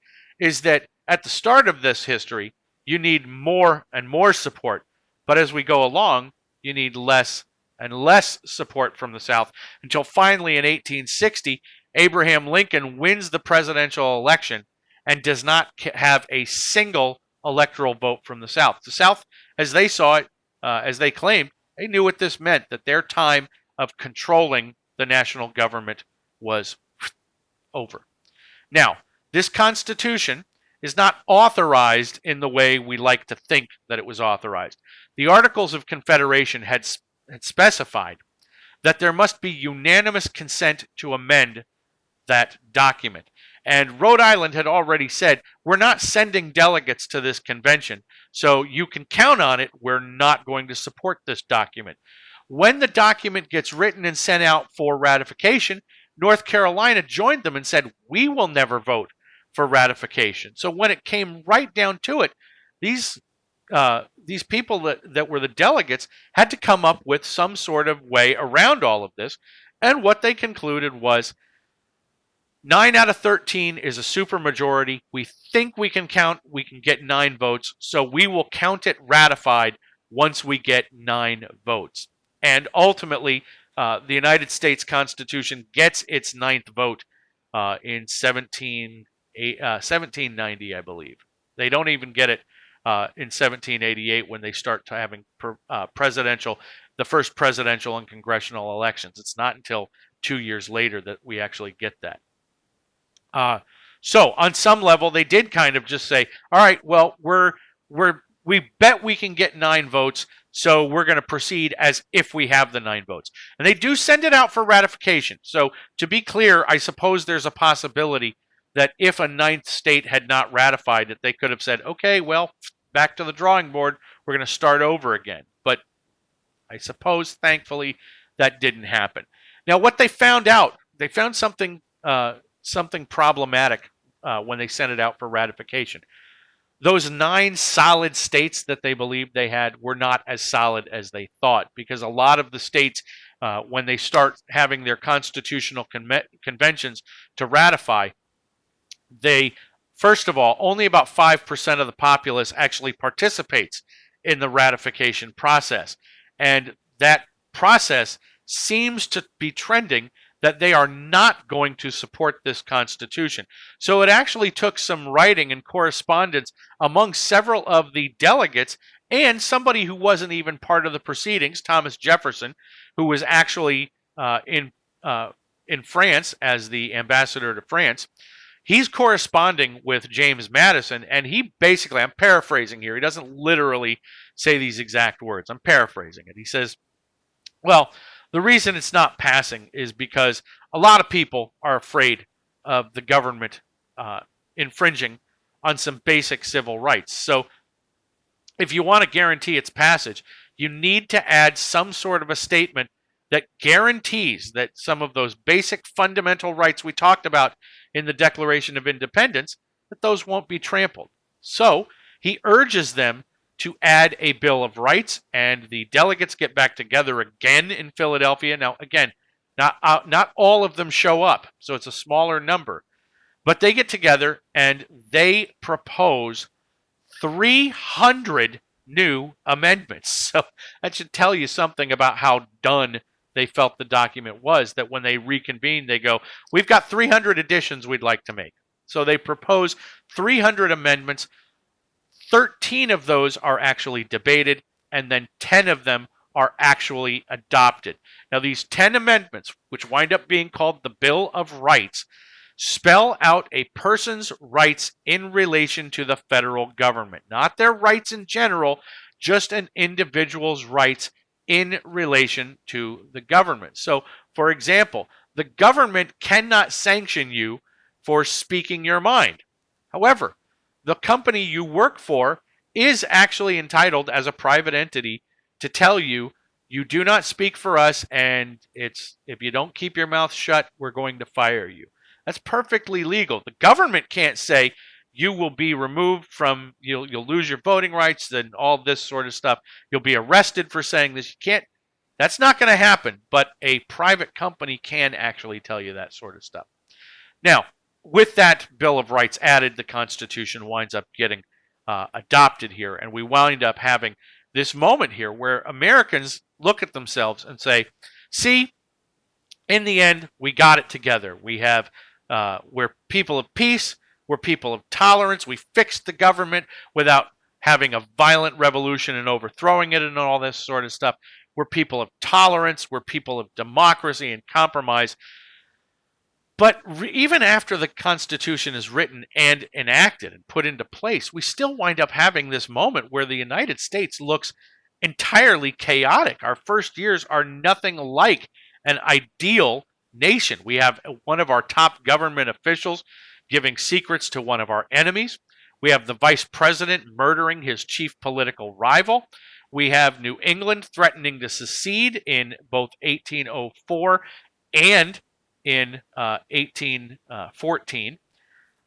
that at the start of this history, you need more and more support. But as we go along, you need less and less support from the South, until finally in 1860, Abraham Lincoln wins the presidential election, and does not have a single electoral vote from the South. The South, as they saw it, as they claimed, they knew what this meant, that their time of controlling the national government was over. Now, this Constitution is not authorized in the way we like to think that it was authorized. The Articles of Confederation had specified that there must be unanimous consent to amend that document. And Rhode Island had already said, we're not sending delegates to this convention, so you can count on it, we're not going to support this document. When the document gets written and sent out for ratification, North Carolina joined them and said, we will never vote for ratification. So when it came right down to it, these people that were the delegates had to come up with some sort of way around all of this. And what they concluded was 9 out of 13 is a supermajority. We think we can get 9 votes, so we will count it ratified once we get 9 votes. And ultimately, the United States Constitution gets its 9th vote in 1790, I believe. They don't even get it in 1788 when they start having the first presidential and congressional elections. It's not until 2 years later that we actually get that. So on some level, they did kind of just say, all right, well, we bet we can get 9 votes, so we're going to proceed as if we have the 9 votes. And they do send it out for ratification. So to be clear, I suppose there's a possibility that if a 9th state had not ratified it, they could have said, okay, well, back to the drawing board, we're going to start over again. But I suppose, thankfully, that didn't happen. Now, what they found out, they found something problematic when they sent it out for ratification. Those 9 solid states that they believed they had were not as solid as they thought, because a lot of the states, when they start having their constitutional conventions to ratify, first of all, only about 5% of the populace actually participates in the ratification process. And that process seems to be trending that they are not going to support this Constitution. So it actually took some writing and correspondence among several of the delegates and somebody who wasn't even part of the proceedings, Thomas Jefferson, who was actually in France as the ambassador to France. He's corresponding with James Madison, and he basically, I'm paraphrasing here, he doesn't literally say these exact words, I'm paraphrasing it. He says, well, the reason it's not passing is because a lot of people are afraid of the government infringing on some basic civil rights. So if you want to guarantee its passage, you need to add some sort of a statement that guarantees that some of those basic fundamental rights we talked about in the Declaration of Independence, that those won't be trampled. So he urges them to add a Bill of Rights, and the delegates get back together again in Philadelphia. Now, again, not all of them show up, so it's a smaller number. But they get together, and they propose 300 new amendments. So that should tell you something about how done they felt the document was, that when they reconvene, they go, we've got 300 additions we'd like to make. So they propose 300 amendments. 13 of those are actually debated, and then 10 of them are actually adopted. Now, these 10 amendments, which wind up being called the Bill of Rights, spell out a person's rights in relation to the federal government. Not their rights in general, just an individual's rights in relation to the government. So, for example, the government cannot sanction you for speaking your mind. However, the company you work for is actually entitled as a private entity to tell you, you do not speak for us, and if you don't keep your mouth shut, we're going to fire you. That's perfectly legal. The government can't say you will be removed from, you'll lose your voting rights and all this sort of stuff. You'll be arrested for saying this. You can't. That's not going to happen, but a private company can actually tell you that sort of stuff. Now, with that Bill of Rights added, the Constitution winds up getting adopted here, and we wind up having this moment here where Americans look at themselves and say, see, in the end, we got it together. We're people of peace. We're people of tolerance. We fixed the government without having a violent revolution and overthrowing it and all this sort of stuff. We're people of tolerance. We're people of democracy and compromise. But even after the Constitution is written and enacted and put into place, we still wind up having this moment where the United States looks entirely chaotic. Our first years are nothing like an ideal nation. We have one of our top government officials giving secrets to one of our enemies. We have the vice president murdering his chief political rival. We have New England threatening to secede in both 1804 and in 1814.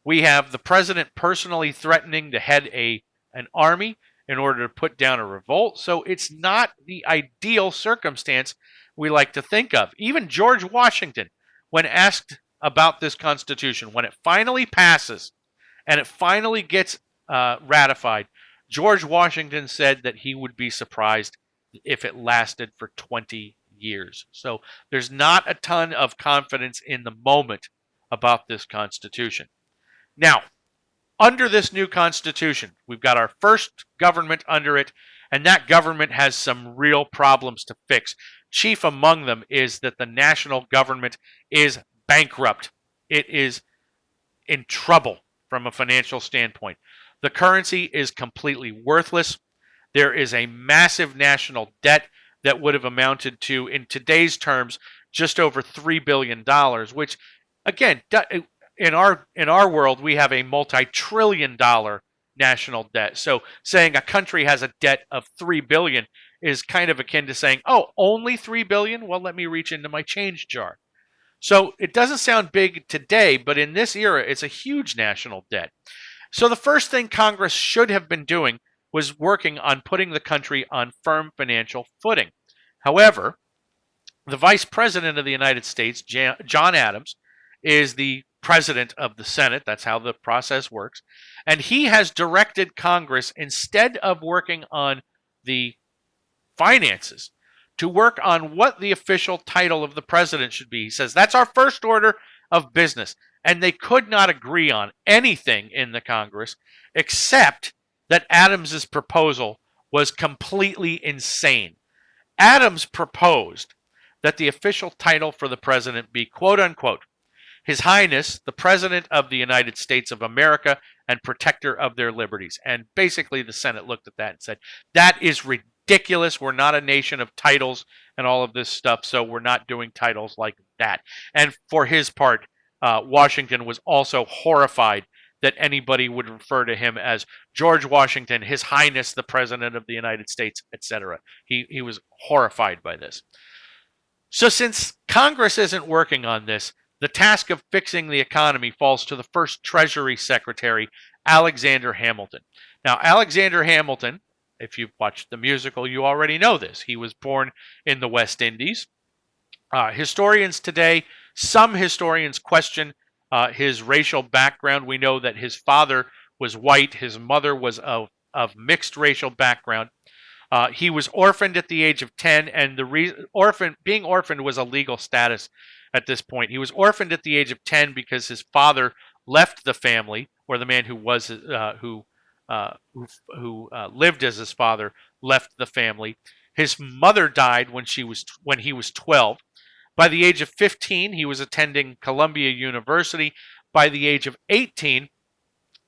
We have the president personally threatening to head an army in order to put down a revolt. So it's not the ideal circumstance we like to think of. Even George Washington, when asked about this Constitution, when it finally passes and it finally gets ratified, George Washington said that he would be surprised if it lasted for 20 years. So there's not a ton of confidence in the moment about this Constitution. Now, under this new Constitution, we've got our first government under it, and that government has some real problems to fix. Chief among them is that the national government is bankrupt. It is in trouble from a financial standpoint. The currency is completely worthless. There is a massive national debt that would have amounted to, in today's terms, just over $3 billion, which, again, in our world, we have a multi-trillion-dollar national debt. So saying a country has a debt of $3 billion is kind of akin to saying, oh, only $3 billion? Well, let me reach into my change jar. So it doesn't sound big today, but in this era, it's a huge national debt. So the first thing Congress should have been doing was working on putting the country on firm financial footing. However, the Vice President of the United States, John Adams, is the President of the Senate. That's how the process works. And he has directed Congress, instead of working on the finances, to work on what the official title of the president should be. He says, that's our first order of business. And they could not agree on anything in the Congress except that Adams's proposal was completely insane. Adams proposed that the official title for the president be, quote unquote, His Highness, the President of the United States of America and Protector of their Liberties. And basically the Senate looked at that and said, that is ridiculous. We're not a nation of titles and all of this stuff, so we're not doing titles like that. And for his part, Washington was also horrified that anybody would refer to him as George Washington, His Highness, the President of the United States, etc. He was horrified by this. So since Congress isn't working on this, the task of fixing the economy falls to the first Treasury Secretary, Alexander Hamilton. Now, Alexander Hamilton, if you've watched the musical, you already know this. He was born in the West Indies. Historians today, some historians question his racial background. We know that his father was white. His mother was of mixed racial background. He was orphaned at the age of 10, and being orphaned was a legal status at this point. He was orphaned at the age of 10 because his father left the family, or the man who lived as his father left the family. His mother died when he was 12. By the age of 15, he was attending Columbia University. By the age of 18,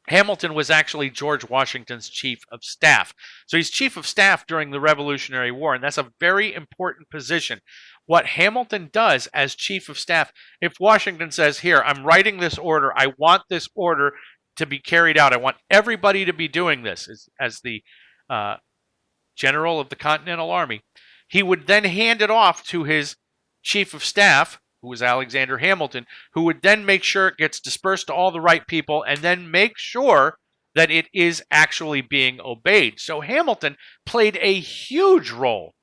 Hamilton was actually George Washington's chief of staff. So he's chief of staff during the Revolutionary War, and that's a very important position. What Hamilton does as chief of staff, if Washington says, here, I'm writing this order, I want this order to be carried out, I want everybody to be doing this, as the general of the Continental Army, he would then hand it off to his chief of staff, who was Alexander Hamilton, who would then make sure it gets dispersed to all the right people and then make sure that it is actually being obeyed. So Hamilton played a huge role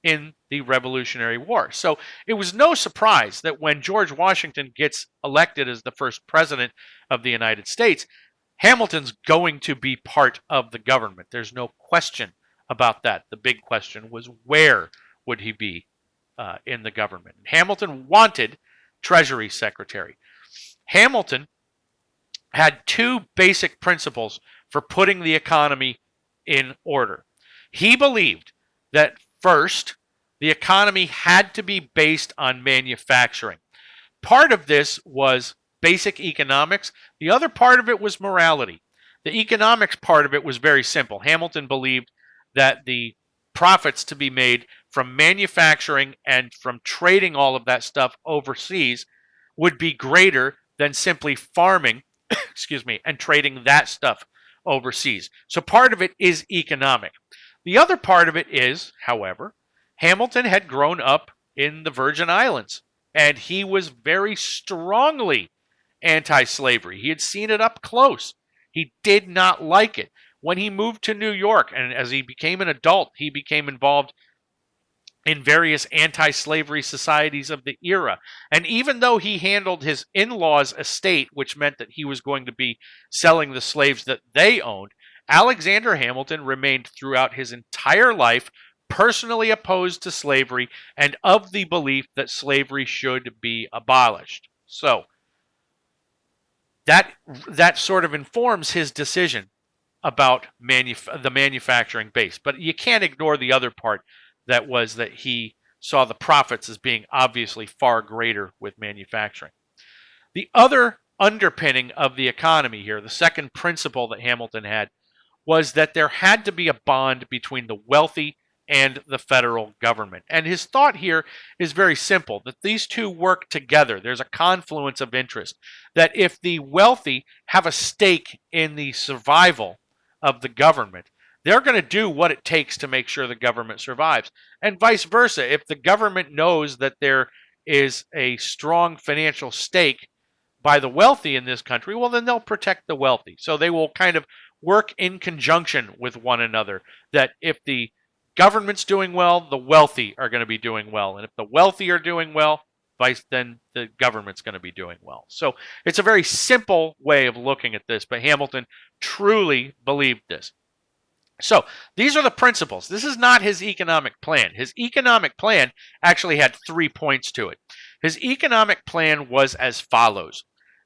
in the Revolutionary War. So it was no surprise that when George Washington gets elected as the first president of the United States, Hamilton's going to be part of the government. There's no question about that. The big question was, where would he be in the government? Hamilton wanted Treasury Secretary. Hamilton had two basic principles for putting the economy in order. He believed that first, the economy had to be based on manufacturing. Part of this was basic economics. The other part of it was morality. The economics part of it was very simple. Hamilton believed that the profits to be made from manufacturing and from trading all of that stuff overseas would be greater than simply farming, excuse me, and trading that stuff overseas. So part of it is economic. The other part of it is, however, Hamilton had grown up in the Virgin Islands and he was very strongly anti-slavery. He had seen it up close. He did not like it. When he moved to New York and as he became an adult, he became involved in various anti-slavery societies of the era. And even though he handled his in-laws' estate, which meant that he was going to be selling the slaves that they owned, Alexander Hamilton remained throughout his entire life personally opposed to slavery and of the belief that slavery should be abolished. So that sort of informs his decision about the manufacturing base. But you can't ignore the other part that was that he saw the profits as being obviously far greater with manufacturing. The other underpinning of the economy here, the second principle that Hamilton had, was that there had to be a bond between the wealthy and the federal government. And his thought here is very simple, that these two work together. There's a confluence of interest, that if the wealthy have a stake in the survival of the government, they're going to do what it takes to make sure the government survives. And vice versa, if the government knows that there is a strong financial stake by the wealthy in this country, well, then they'll protect the wealthy. So they will kind of work in conjunction with one another, that if the government's doing well, the wealthy are going to be doing well. And if the wealthy are doing well, then the government's going to be doing well. So it's a very simple way of looking at this, but Hamilton truly believed this. So these are the principles. This is not his economic plan. His economic plan actually had 3 points to it. His economic plan was as follows.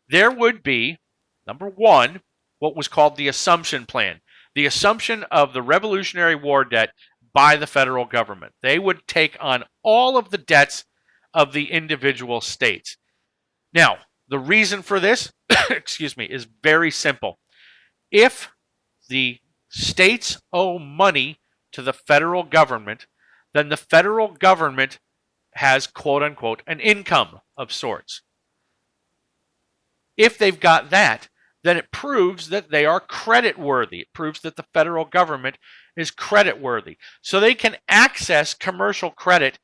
There would be, number one, what was called the assumption plan, the assumption of the Revolutionary War debt by the federal government. They would take on all of the debts of the individual states. Now, the reason for this, excuse me, is very simple. If the states owe money to the federal government, then the federal government has, quote unquote, an income of sorts. If they've got that, then it proves that they are credit worthy. It proves that the federal government is credit worthy. So they can access commercial credit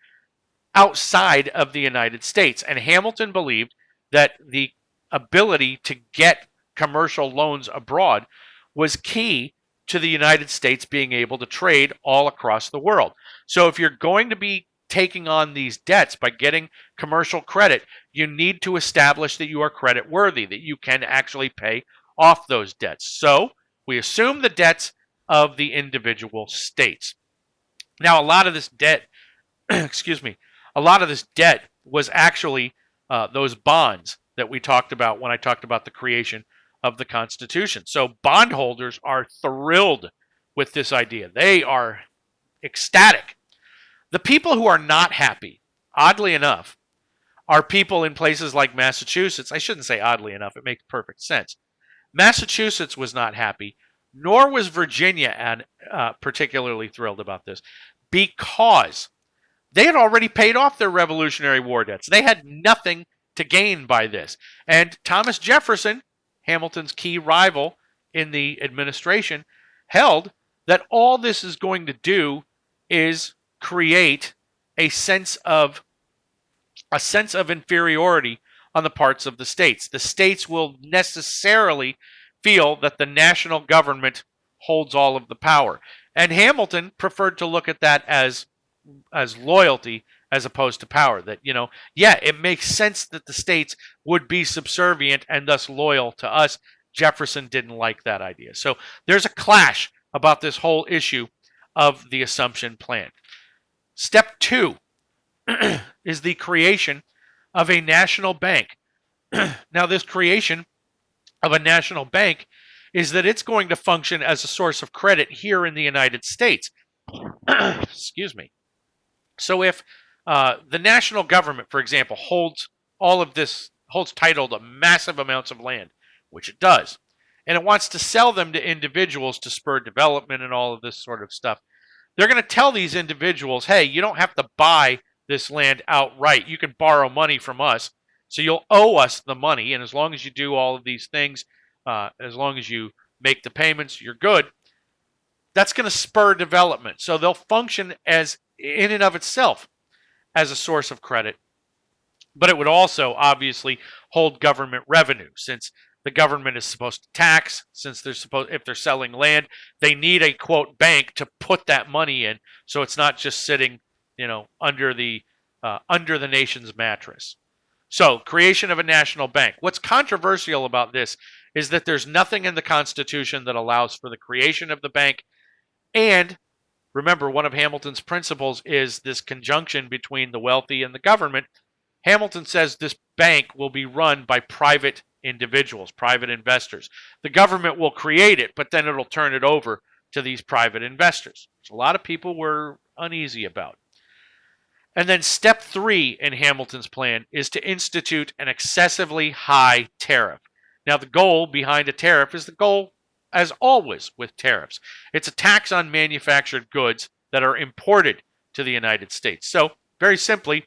outside of the United States. And Hamilton believed that the ability to get commercial loans abroad was key to the United States being able to trade all across the world. So if you're going to be taking on these debts by getting commercial credit, you need to establish that you are credit worthy, that you can actually pay off those debts. So we assume the debts of the individual states. Now, a lot of this debt, excuse me, a lot of this debt was actually those bonds that we talked about when I talked about the creation of the Constitution. So bondholders are thrilled with this idea. They are ecstatic. The people who are not happy, oddly enough, are people in places like Massachusetts. I shouldn't say oddly enough, it makes perfect sense. Massachusetts was not happy, nor was Virginia particularly thrilled about this, because they had already paid off their Revolutionary War debts. They had nothing to gain by this. And Thomas Jefferson, Hamilton's key rival in the administration, held that all this is going to do is create a sense of inferiority on the parts of the states. The states will necessarily feel that the national government holds all of the power. And Hamilton preferred to look at that as loyalty as opposed to power. That, it makes sense that the states would be subservient and thus loyal to us. Jefferson didn't like that idea. So there's a clash about this whole issue of the assumption plan. Step 2 is the creation of a national bank. Now, this creation of a national bank is that it's going to function as a source of credit here in the United States. Excuse me. So if the national government, for example, holds title to massive amounts of land, which it does, and it wants to sell them to individuals to spur development and all of this sort of stuff, they're going to tell these individuals, hey, you don't have to buy this land outright. You can borrow money from us. So you'll owe us the money. And as long as you do all of these things, as long as you make the payments, you're good. That's going to spur development. So they'll function as, in and of itself, as a source of credit. But it would also obviously hold government revenue, since the government is supposed to tax, since if they're selling land, they need a quote bank to put that money in, so it's not just sitting, under the nation's mattress. So, creation of a national bank. What's controversial about this is that there's nothing in the Constitution that allows for the creation of the bank. And remember, one of Hamilton's principles is this conjunction between the wealthy and the government. Hamilton says this bank will be run by private individuals, private investors. The government will create it, but then it'll turn it over to these private investors, which a lot of people were uneasy about. And then step 3 in Hamilton's plan is to institute an excessively high tariff. Now, the goal behind a tariff is the goal, as always, with tariffs. It's a tax on manufactured goods that are imported to the United States. So, very simply,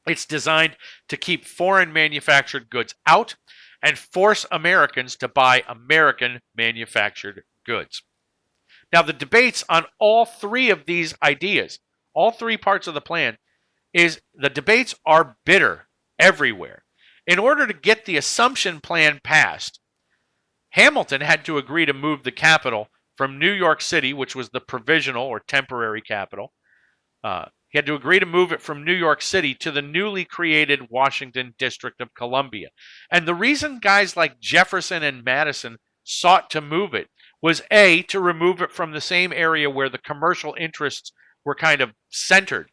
it's designed to keep foreign manufactured goods out and force Americans to buy American manufactured goods. Now, the debates on all 3 of these ideas, all 3 parts of the plan, the debates are bitter everywhere. In order to get the assumption plan passed, Hamilton had to agree to move the capital from New York City, which was the provisional or temporary capital. He had to agree to move it from New York City to the newly created Washington District of Columbia. And the reason guys like Jefferson and Madison sought to move it was A, to remove it from the same area where the commercial interests were kind of centered,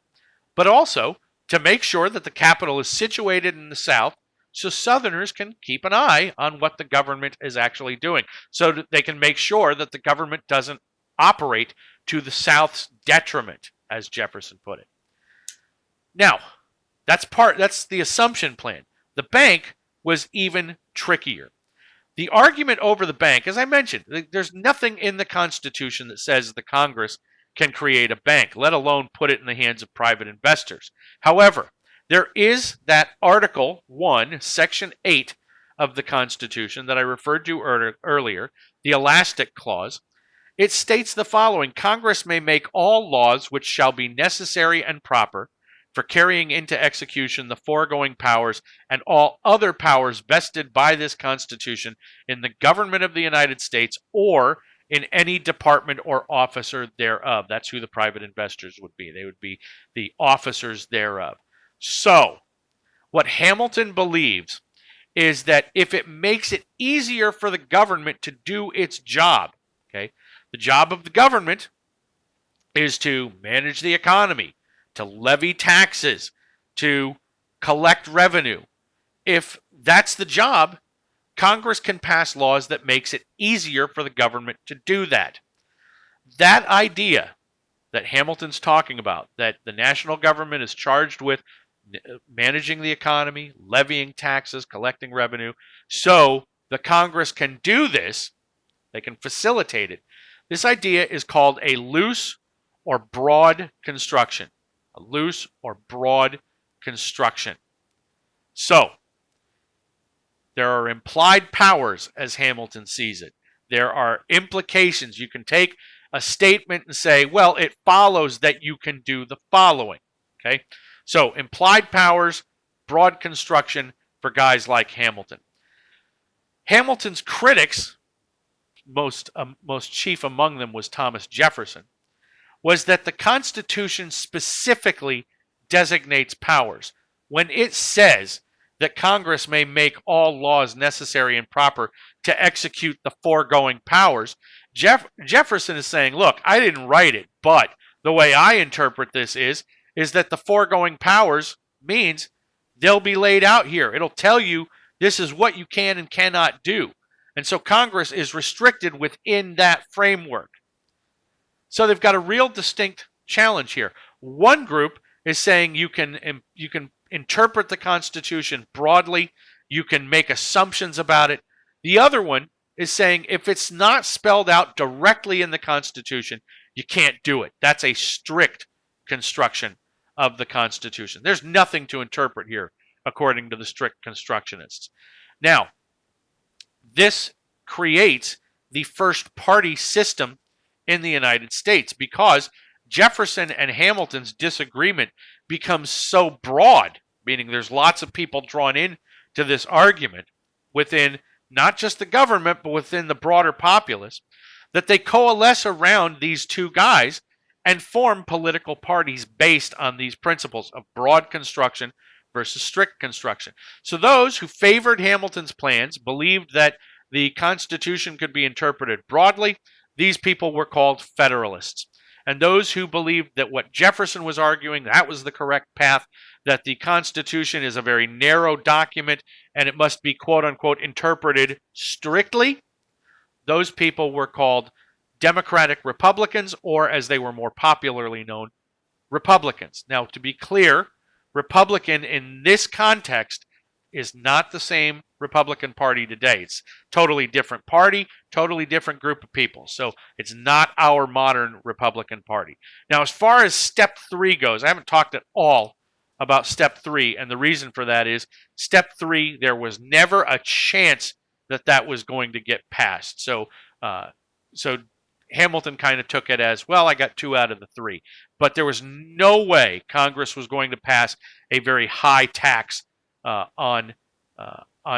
but also to make sure that the capital is situated in the South so Southerners can keep an eye on what the government is actually doing, so that they can make sure that the government doesn't operate to the South's detriment, as Jefferson put it. Now, that's the assumption plan. The bank was even trickier. The argument over the bank, as I mentioned, there's nothing in the Constitution that says the Congress can create a bank, let alone put it in the hands of private investors. However, there is that Article 1, Section 8 of the Constitution that I referred to earlier, the Elastic Clause. It states the following: Congress may make all laws which shall be necessary and proper for carrying into execution the foregoing powers and all other powers vested by this Constitution in the government of the United States or in any department or officer thereof. That's who the private investors would be. They would be the officers thereof. So, what Hamilton believes is that if it makes it easier for the government to do its job, okay, the job of the government is to manage the economy, to levy taxes, to collect revenue. If that's the job, Congress can pass laws that makes it easier for the government to do that. That idea that Hamilton's talking about, that the national government is charged with managing the economy, levying taxes, collecting revenue, so the Congress can do this, they can facilitate it. This idea is called a loose or broad construction. A loose or broad construction. So, there are implied powers as Hamilton sees it. There are implications. You can take a statement and say, well, it follows that you can do the following. Okay? So, implied powers, broad construction for guys like Hamilton. Hamilton's critics, most chief among them was Thomas Jefferson, was that the Constitution specifically designates powers. When it says that Congress may make all laws necessary and proper to execute the foregoing powers, Jefferson is saying, look, I didn't write it, but the way I interpret this is that the foregoing powers means they'll be laid out here. It'll tell you this is what you can and cannot do. And so Congress is restricted within that framework. So they've got a real distinct challenge here. One group is saying you can interpret the Constitution broadly, you can make assumptions about it. The other one is saying if it's not spelled out directly in the Constitution, you can't do it. That's a strict construction of the Constitution. There's nothing to interpret here, according to the strict constructionists. Now, this creates the first party system in the United States because Jefferson and Hamilton's disagreement becomes so broad, meaning there's lots of people drawn in to this argument within not just the government, but within the broader populace, that they coalesce around these two guys and form political parties based on these principles of broad construction versus strict construction. So those who favored Hamilton's plans believed that the Constitution could be interpreted broadly. These people were called Federalists. And those who believed that what Jefferson was arguing, that was the correct path, that the Constitution is a very narrow document and it must be quote-unquote interpreted strictly, those people were called Democratic Republicans, or as they were more popularly known, Republicans. Now, to be clear, Republican in this context is not the same Republican Party today. It's totally different party, totally different group of people. So it's not our modern Republican Party. Now, as far as step 3 goes, I haven't talked at all about step 3, and the reason for that is step 3, there was never a chance that that was going to get passed. So Hamilton kind of took it as, well, I got 2 out of the 3. But there was no way Congress was going to pass a very high tax on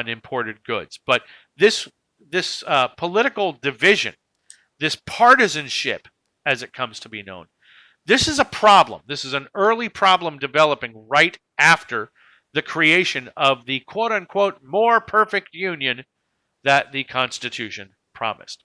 imported goods. But this political division, this partisanship, as it comes to be known, this is a problem. This is an early problem developing right after the creation of the quote-unquote more perfect union that the Constitution promised.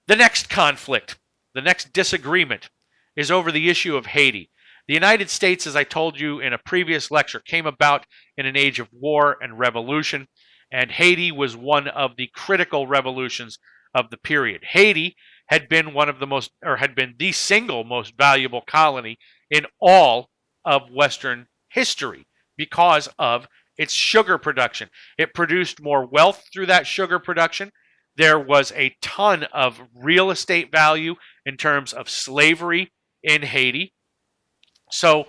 The next conflict, the next disagreement, is over the issue of Haiti. The United States, as I told you in a previous lecture, came about in an age of war and revolution, and Haiti was one of the critical revolutions of the period. Haiti had been the single most valuable colony in all of Western history because of its sugar production. It produced more wealth through that sugar production. There was a ton of real estate value in terms of slavery in Haiti. So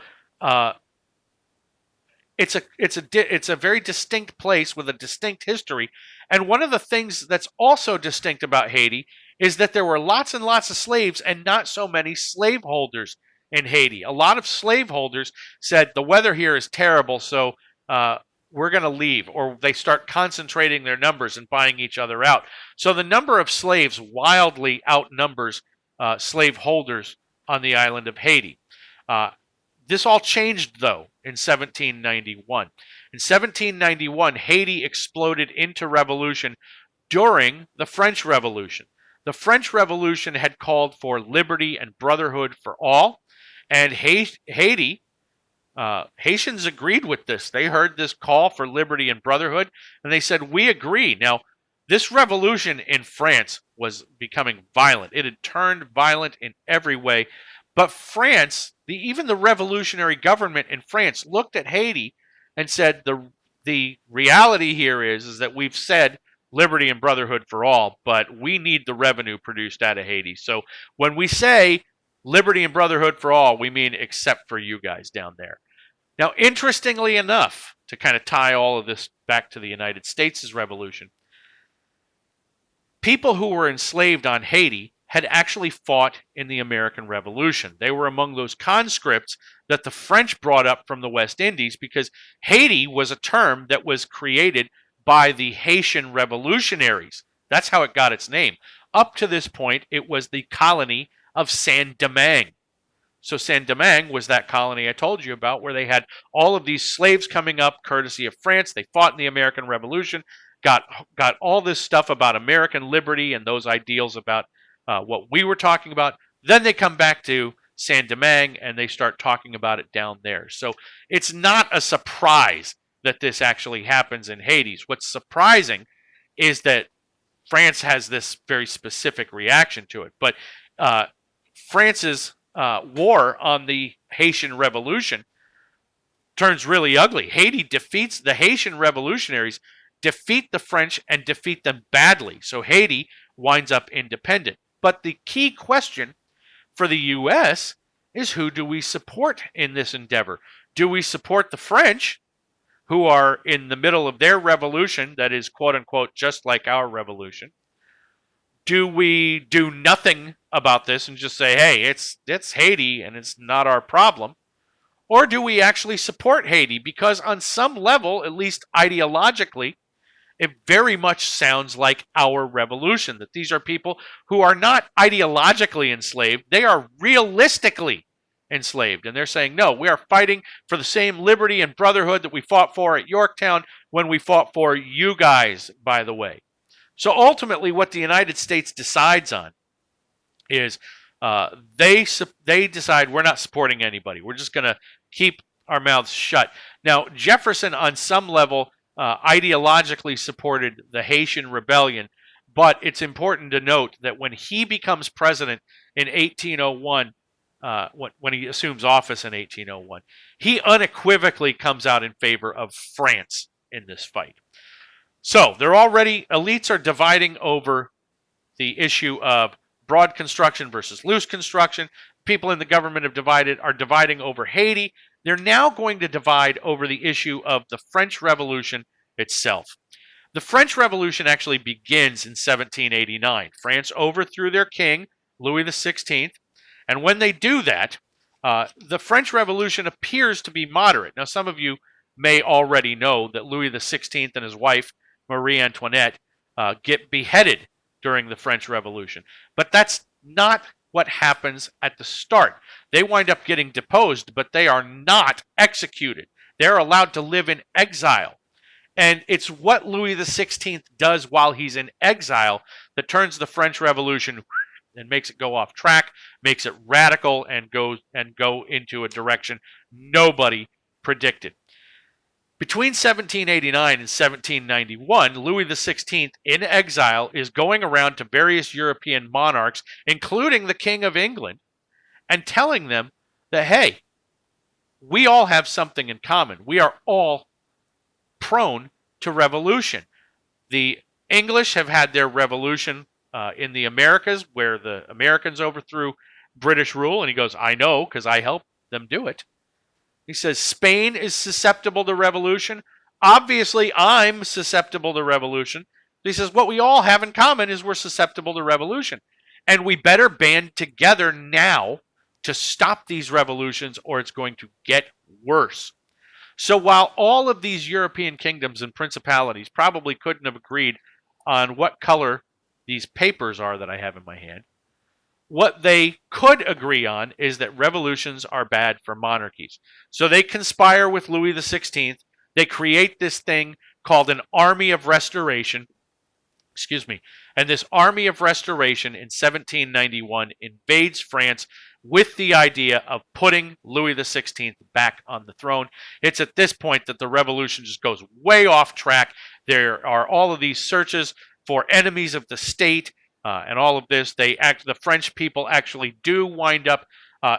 it's a very distinct place with a distinct history. And one of the things that's also distinct about Haiti is that there were lots and lots of slaves and not so many slaveholders in Haiti. A lot of slaveholders said the weather here is terrible, so we're going to leave, or they start concentrating their numbers and buying each other out. So the number of slaves wildly outnumbers slaveholders on the island of Haiti. This all changed, though, in 1791. In 1791, Haiti exploded into revolution during the French Revolution. The French Revolution had called for liberty and brotherhood for all, and Haitians agreed with this. They heard this call for liberty and brotherhood, and they said, we agree. Now, this revolution in France was becoming violent. It had turned violent in every way. But France, even the revolutionary government in France, looked at Haiti and said, the reality here is that we've said liberty and brotherhood for all, but we need the revenue produced out of Haiti. So when we say liberty and brotherhood for all, we mean except for you guys down there. Now, interestingly enough, to kind of tie all of this back to the United States' revolution, people who were enslaved on Haiti had actually fought in the American Revolution. They were among those conscripts that the French brought up from the West Indies because Haiti was a term that was created by the Haitian revolutionaries. That's how it got its name. Up to this point, it was the colony of Saint-Domingue. So Saint-Domingue was that colony I told you about where they had all of these slaves coming up courtesy of France. They fought in the American Revolution, got all this stuff about American liberty and those ideals about what we were talking about. Then they come back to Saint-Domingue and they start talking about it down there. So it's not a surprise that this actually happens in Haiti. What's surprising is that France has this very specific reaction to it. But France's war on the Haitian Revolution turns really ugly. Haiti defeats the Haitian revolutionaries, defeat the French, and defeat them badly. So Haiti winds up independent. But the key question for the U.S. is, who do we support in this endeavor? Do we support the French, who are in the middle of their revolution that is, quote unquote, just like our revolution? Do we do nothing about this and just say, hey, it's Haiti and it's not our problem? Or do we actually support Haiti? Because on some level, at least ideologically, it very much sounds like our revolution, that these are people who are not ideologically enslaved, they are realistically enslaved. And they're saying, no, we are fighting for the same liberty and brotherhood that we fought for at Yorktown when we fought for you guys, by the way. So ultimately, what the United States decides on is they decide we're not supporting anybody. We're just going to keep our mouths shut. Now, Jefferson, on some level, ideologically supported the Haitian rebellion, but it's important to note that when he becomes president in 1801, when he assumes office in 1801, he unequivocally comes out in favor of France in this fight. So elites are dividing over the issue of broad construction versus loose construction. People in the government are dividing over Haiti. They're now going to divide over the issue of the French Revolution itself. The French Revolution actually begins in 1789. France overthrew their king, Louis XVI, and when they do that, the French Revolution appears to be moderate. Now, some of you may already know that Louis XVI and his wife, Marie Antoinette, get beheaded during the French Revolution. But that's not what happens at the start. They wind up getting deposed, but they are not executed. They're allowed to live in exile. And it's what Louis XVI does while he's in exile that turns the French Revolution and makes it go off track, makes it radical, and go into a direction nobody predicted. Between 1789 and 1791, Louis XVI, in exile, is going around to various European monarchs, including the King of England, and telling them that, hey, we all have something in common. We are all prone to revolution. The English have had their revolution in the Americas, where the Americans overthrew British rule, and he goes, I know, because I helped them do it. He says, Spain is susceptible to revolution. Obviously, I'm susceptible to revolution. He says, what we all have in common is we're susceptible to revolution. And we better band together now to stop these revolutions, or it's going to get worse. So while all of these European kingdoms and principalities probably couldn't have agreed on what color these papers are that I have in my hand, what they could agree on is that revolutions are bad for monarchies. So they conspire with Louis XVI. They create this thing called an Army of Restoration. And this Army of Restoration in 1791 invades France with the idea of putting Louis XVI back on the throne. It's at this point that the revolution just goes way off track. There are all of these searches for enemies of the state. And all of this, the French people actually do wind up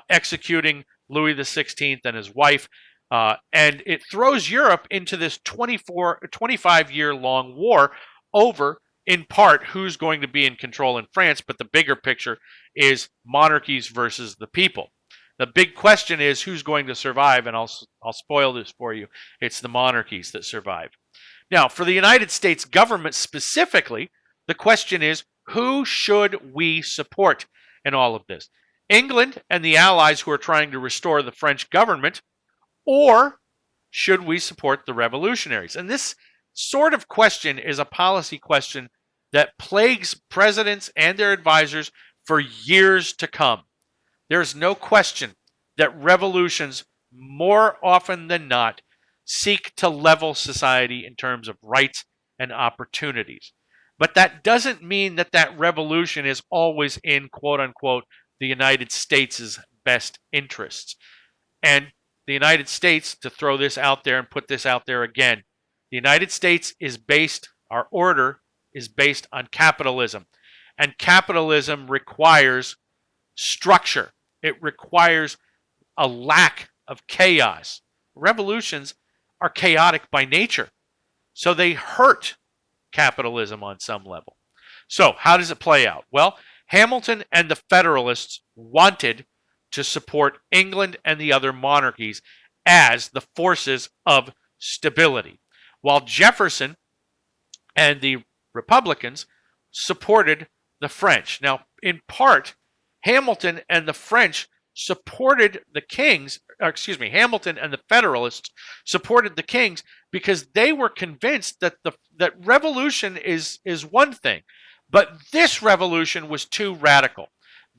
executing Louis XVI and his wife, and it throws Europe into this 25-year-long war over, in part, who's going to be in control in France, but the bigger picture is monarchies versus the people. The big question is who's going to survive, and I'll spoil this for you. It's the monarchies that survive. Now, for the United States government specifically, the question is, who should we support in all of this? England and the allies who are trying to restore the French government, or should we support the revolutionaries? And this sort of question is a policy question that plagues presidents and their advisors for years to come. There's no question that revolutions, more often than not, seek to level society in terms of rights and opportunities. But that doesn't mean that that revolution is always in, quote unquote, the United States' best interests. And the United States, to throw this out there and put this out there again, the United States is based, our order is based on capitalism. And capitalism requires structure. It requires a lack of chaos. Revolutions are chaotic by nature, so they hurt capitalism on some level. So, how does it play out? Well, Hamilton and the Federalists wanted to support England and the other monarchies as the forces of stability, while Jefferson and the Republicans supported the French. Now, in part, Hamilton and the French supported the Kings, Hamilton and the Federalists supported the Kings because they were convinced that that revolution is one thing, but this revolution was too radical.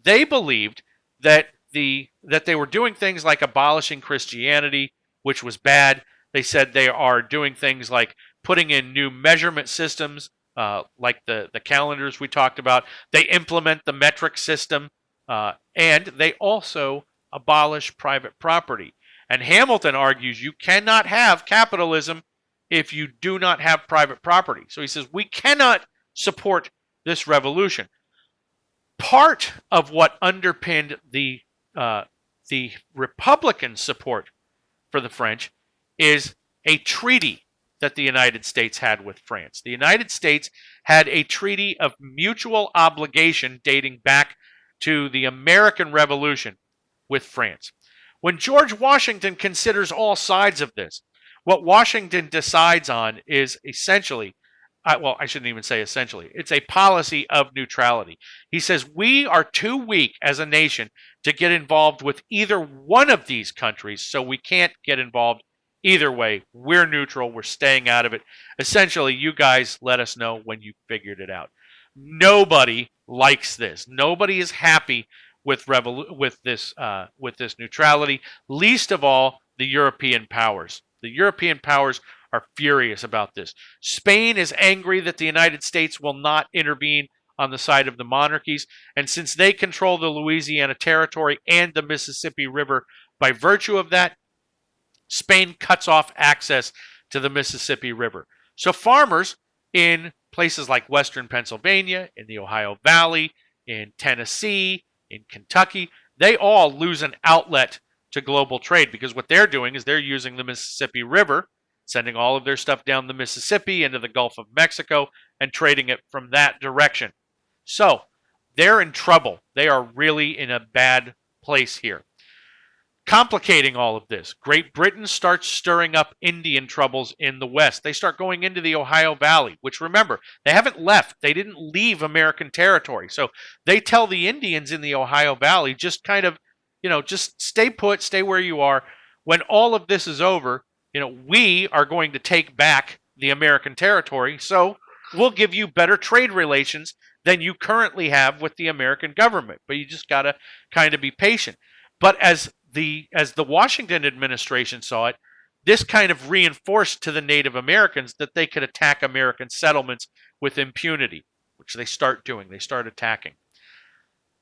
They believed that that they were doing things like abolishing Christianity, which was bad. They said they are doing things like putting in new measurement systems, like the calendars we talked about. They implement the metric system, and they also abolish private property. And Hamilton argues you cannot have capitalism if you do not have private property. So he says we cannot support this revolution. Part of what underpinned the Republican support for the French is a treaty that the United States had with France. The United States had a treaty of mutual obligation dating back to the American Revolution with France. When George Washington considers all sides of this, what Washington decides on is essentially, well, I shouldn't even say essentially, it's a policy of neutrality. He says we are too weak as a nation to get involved with either one of these countries, so we can't get involved either way. We're neutral. We're staying out of it. Essentially, you guys let us know when you figured it out. Nobody likes this. Nobody is happy with this neutrality. Least of all, the European powers. The European powers are furious about this. Spain is angry that the United States will not intervene on the side of the monarchies, and since they control the Louisiana Territory and the Mississippi River by virtue of that, Spain cuts off access to the Mississippi River. So farmers in places like western Pennsylvania, in the Ohio Valley, in Tennessee, in Kentucky, they all lose an outlet to global trade because what they're doing is they're using the Mississippi River, sending all of their stuff down the Mississippi into the Gulf of Mexico and trading it from that direction. So they're in trouble. They are really in a bad place here. Complicating all of this, Great Britain starts stirring up Indian troubles in the West. They start going into the Ohio Valley, which remember, they haven't left. They didn't leave American territory. So they tell the Indians in the Ohio Valley, just kind of, just stay put, stay where you are. When all of this is over, we are going to take back the American territory. So we'll give you better trade relations than you currently have with the American government. But you just got to kind of be patient. But as the Washington administration saw it, this kind of reinforced to the Native Americans that they could attack American settlements with impunity, which they start doing. They start attacking.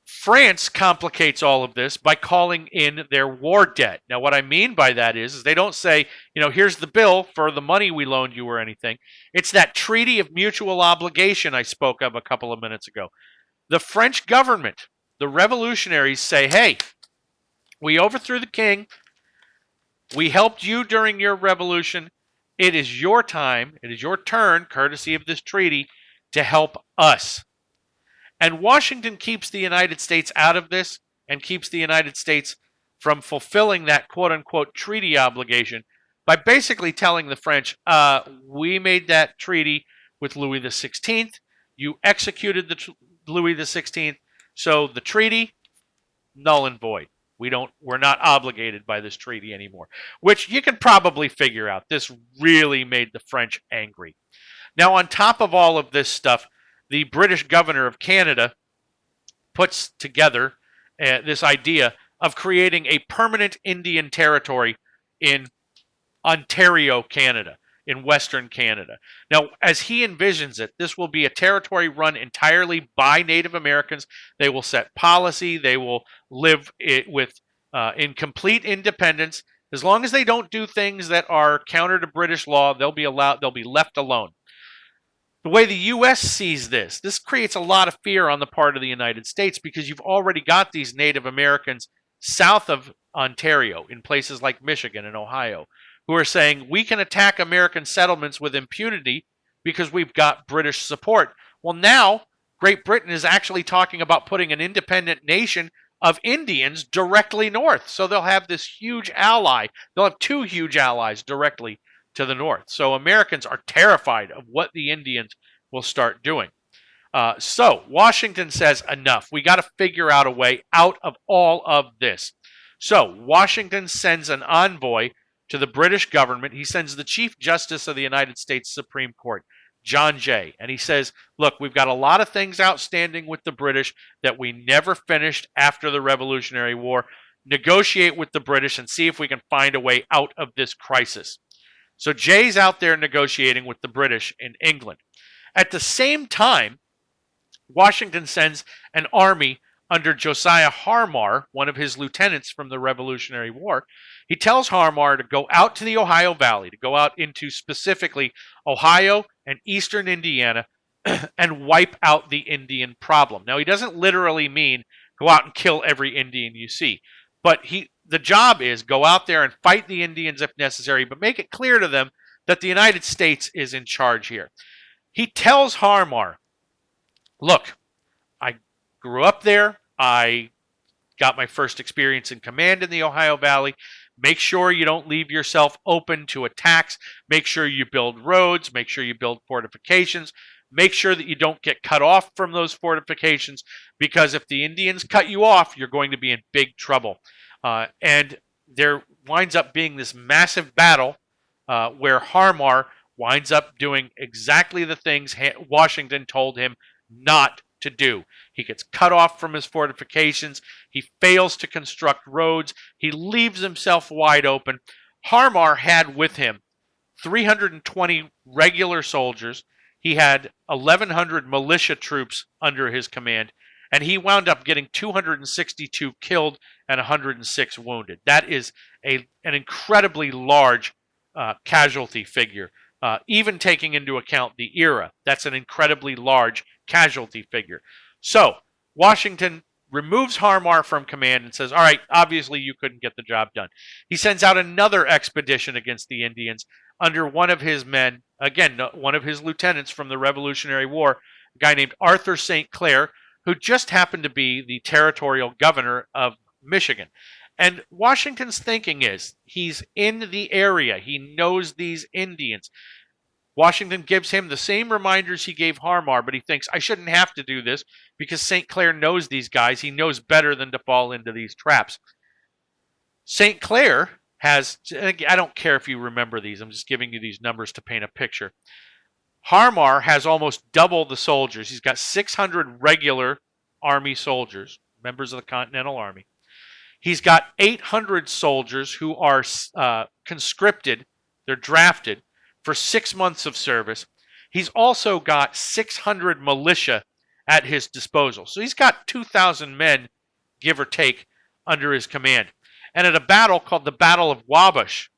France complicates all of this by calling in their war debt. Now, what I mean by that is they don't say, here's the bill for the money we loaned you or anything. It's that treaty of mutual obligation I spoke of a couple of minutes ago. The French government, the revolutionaries say, hey, we overthrew the king. We helped you during your revolution. It is your time. It is your turn, courtesy of this treaty, to help us. And Washington keeps the United States out of this and keeps the United States from fulfilling that quote-unquote treaty obligation by basically telling the French, we made that treaty with Louis XVI. You executed Louis XVI. So the treaty, null and void. We're not obligated by this treaty anymore, which you can probably figure out. This really made the French angry. Now, on top of all of this stuff, the British governor of Canada puts together this idea of creating a permanent Indian territory in Ontario, Canada, in Western Canada. Now, as he envisions it, this will be a territory run entirely by Native Americans. They will set policy. They will live in complete independence. As long as they don't do things that are counter to British law, they'll be left alone. The way the U.S. sees this creates a lot of fear on the part of the United States because you've already got these Native Americans south of Ontario in places like Michigan and Ohio who are saying we can attack American settlements with impunity because we've got British support. Well, now Great Britain is actually talking about putting an independent nation of Indians directly north. So they'll have this huge ally. They'll have two huge allies directly to the north. So Americans are terrified of what the Indians will start doing. So Washington says enough. We got to figure out a way out of all of this. So Washington sends an envoy to the British government. He sends the Chief Justice of the United States Supreme Court, John Jay, and he says, look, we've got a lot of things outstanding with the British that we never finished after the Revolutionary War. Negotiate with the British and see if we can find a way out of this crisis. So Jay's out there negotiating with the British in England. At the same time, Washington sends an army under Josiah Harmar, one of his lieutenants from the Revolutionary War. He tells Harmar to go out to the Ohio Valley, to go out into specifically Ohio and eastern Indiana and wipe out the Indian problem. Now, he doesn't literally mean go out and kill every Indian you see, but the job is go out there and fight the Indians if necessary, but make it clear to them that the United States is in charge here. He tells Harmar, look, I grew up there. I got my first experience in command in the Ohio Valley. Make sure you don't leave yourself open to attacks. Make sure you build roads. Make sure you build fortifications. Make sure that you don't get cut off from those fortifications, because if the Indians cut you off, you're going to be in big trouble. And there winds up being this massive battle where Harmar winds up doing exactly the things Washington told him not to do. He gets cut off from his fortifications. He fails to construct roads. He leaves himself wide open. Harmar had with him 320 regular soldiers. He had 1,100 militia troops under his command, and he wound up getting 262 killed and 106 wounded. That is an incredibly large casualty figure. Even taking into account the era, that's an incredibly large casualty figure. So Washington removes Harmar from command and says, all right, obviously you couldn't get the job done. He sends out another expedition against the Indians under one of his men, again, one of his lieutenants from the Revolutionary War, a guy named Arthur St. Clair, who just happened to be the territorial governor of Michigan. And Washington's thinking is, he's in the area. He knows these Indians. Washington gives him the same reminders he gave Harmar, but he thinks, I shouldn't have to do this because St. Clair knows these guys. He knows better than to fall into these traps. St. Clair has, I don't care if you remember these, I'm just giving you these numbers to paint a picture. Harmar has almost double the soldiers. He's got 600 regular Army soldiers, members of the Continental Army. He's got 800 soldiers who are conscripted, they're drafted for 6 months of service. He's also got 600 militia at his disposal. So he's got 2,000 men, give or take, under his command. And at a battle called the Battle of Wabash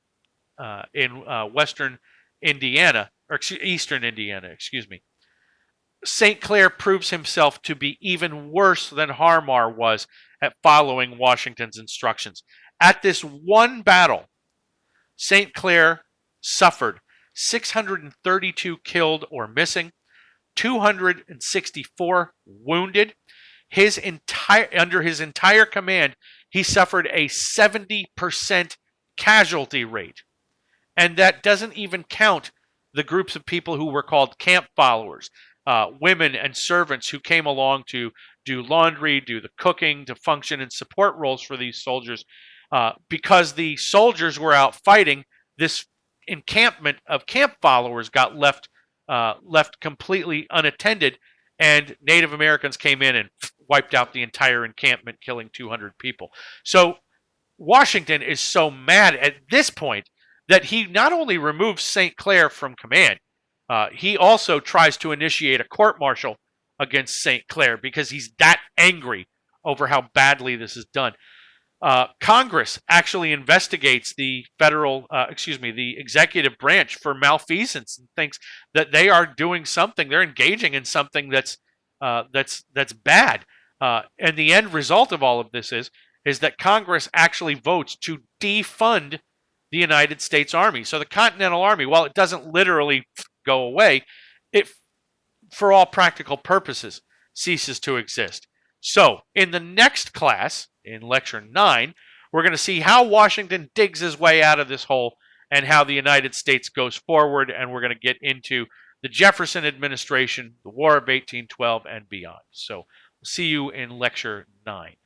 in western Indiana, or eastern Indiana, excuse me, St. Clair proves himself to be even worse than Harmar was at following Washington's instructions. At this one battle, St. Clair suffered 632 killed or missing, 264 wounded. Under his entire command, he suffered a 70% casualty rate. And that doesn't even count the groups of people who were called camp followers, women and servants who came along to do laundry, do the cooking, to function in support roles for these soldiers. Because the soldiers were out fighting, this encampment of camp followers got left completely unattended, and Native Americans came in and wiped out the entire encampment, killing 200 people. So Washington is so mad at this point that he not only removes St. Clair from command, he also tries to initiate a court-martial against St. Clair because he's that angry over how badly this is done. Congress actually investigates the the executive branch for malfeasance and thinks that they are doing something, they're engaging in something that's bad. And the end result of all of this is that Congress actually votes to defund the United States Army. So the Continental Army, while it doesn't literally go away, it, for all practical purposes, ceases to exist. So, in the next class, in Lecture 9, we're going to see how Washington digs his way out of this hole and how the United States goes forward, and we're going to get into the Jefferson administration, the War of 1812, and beyond. So, we'll see you in Lecture 9.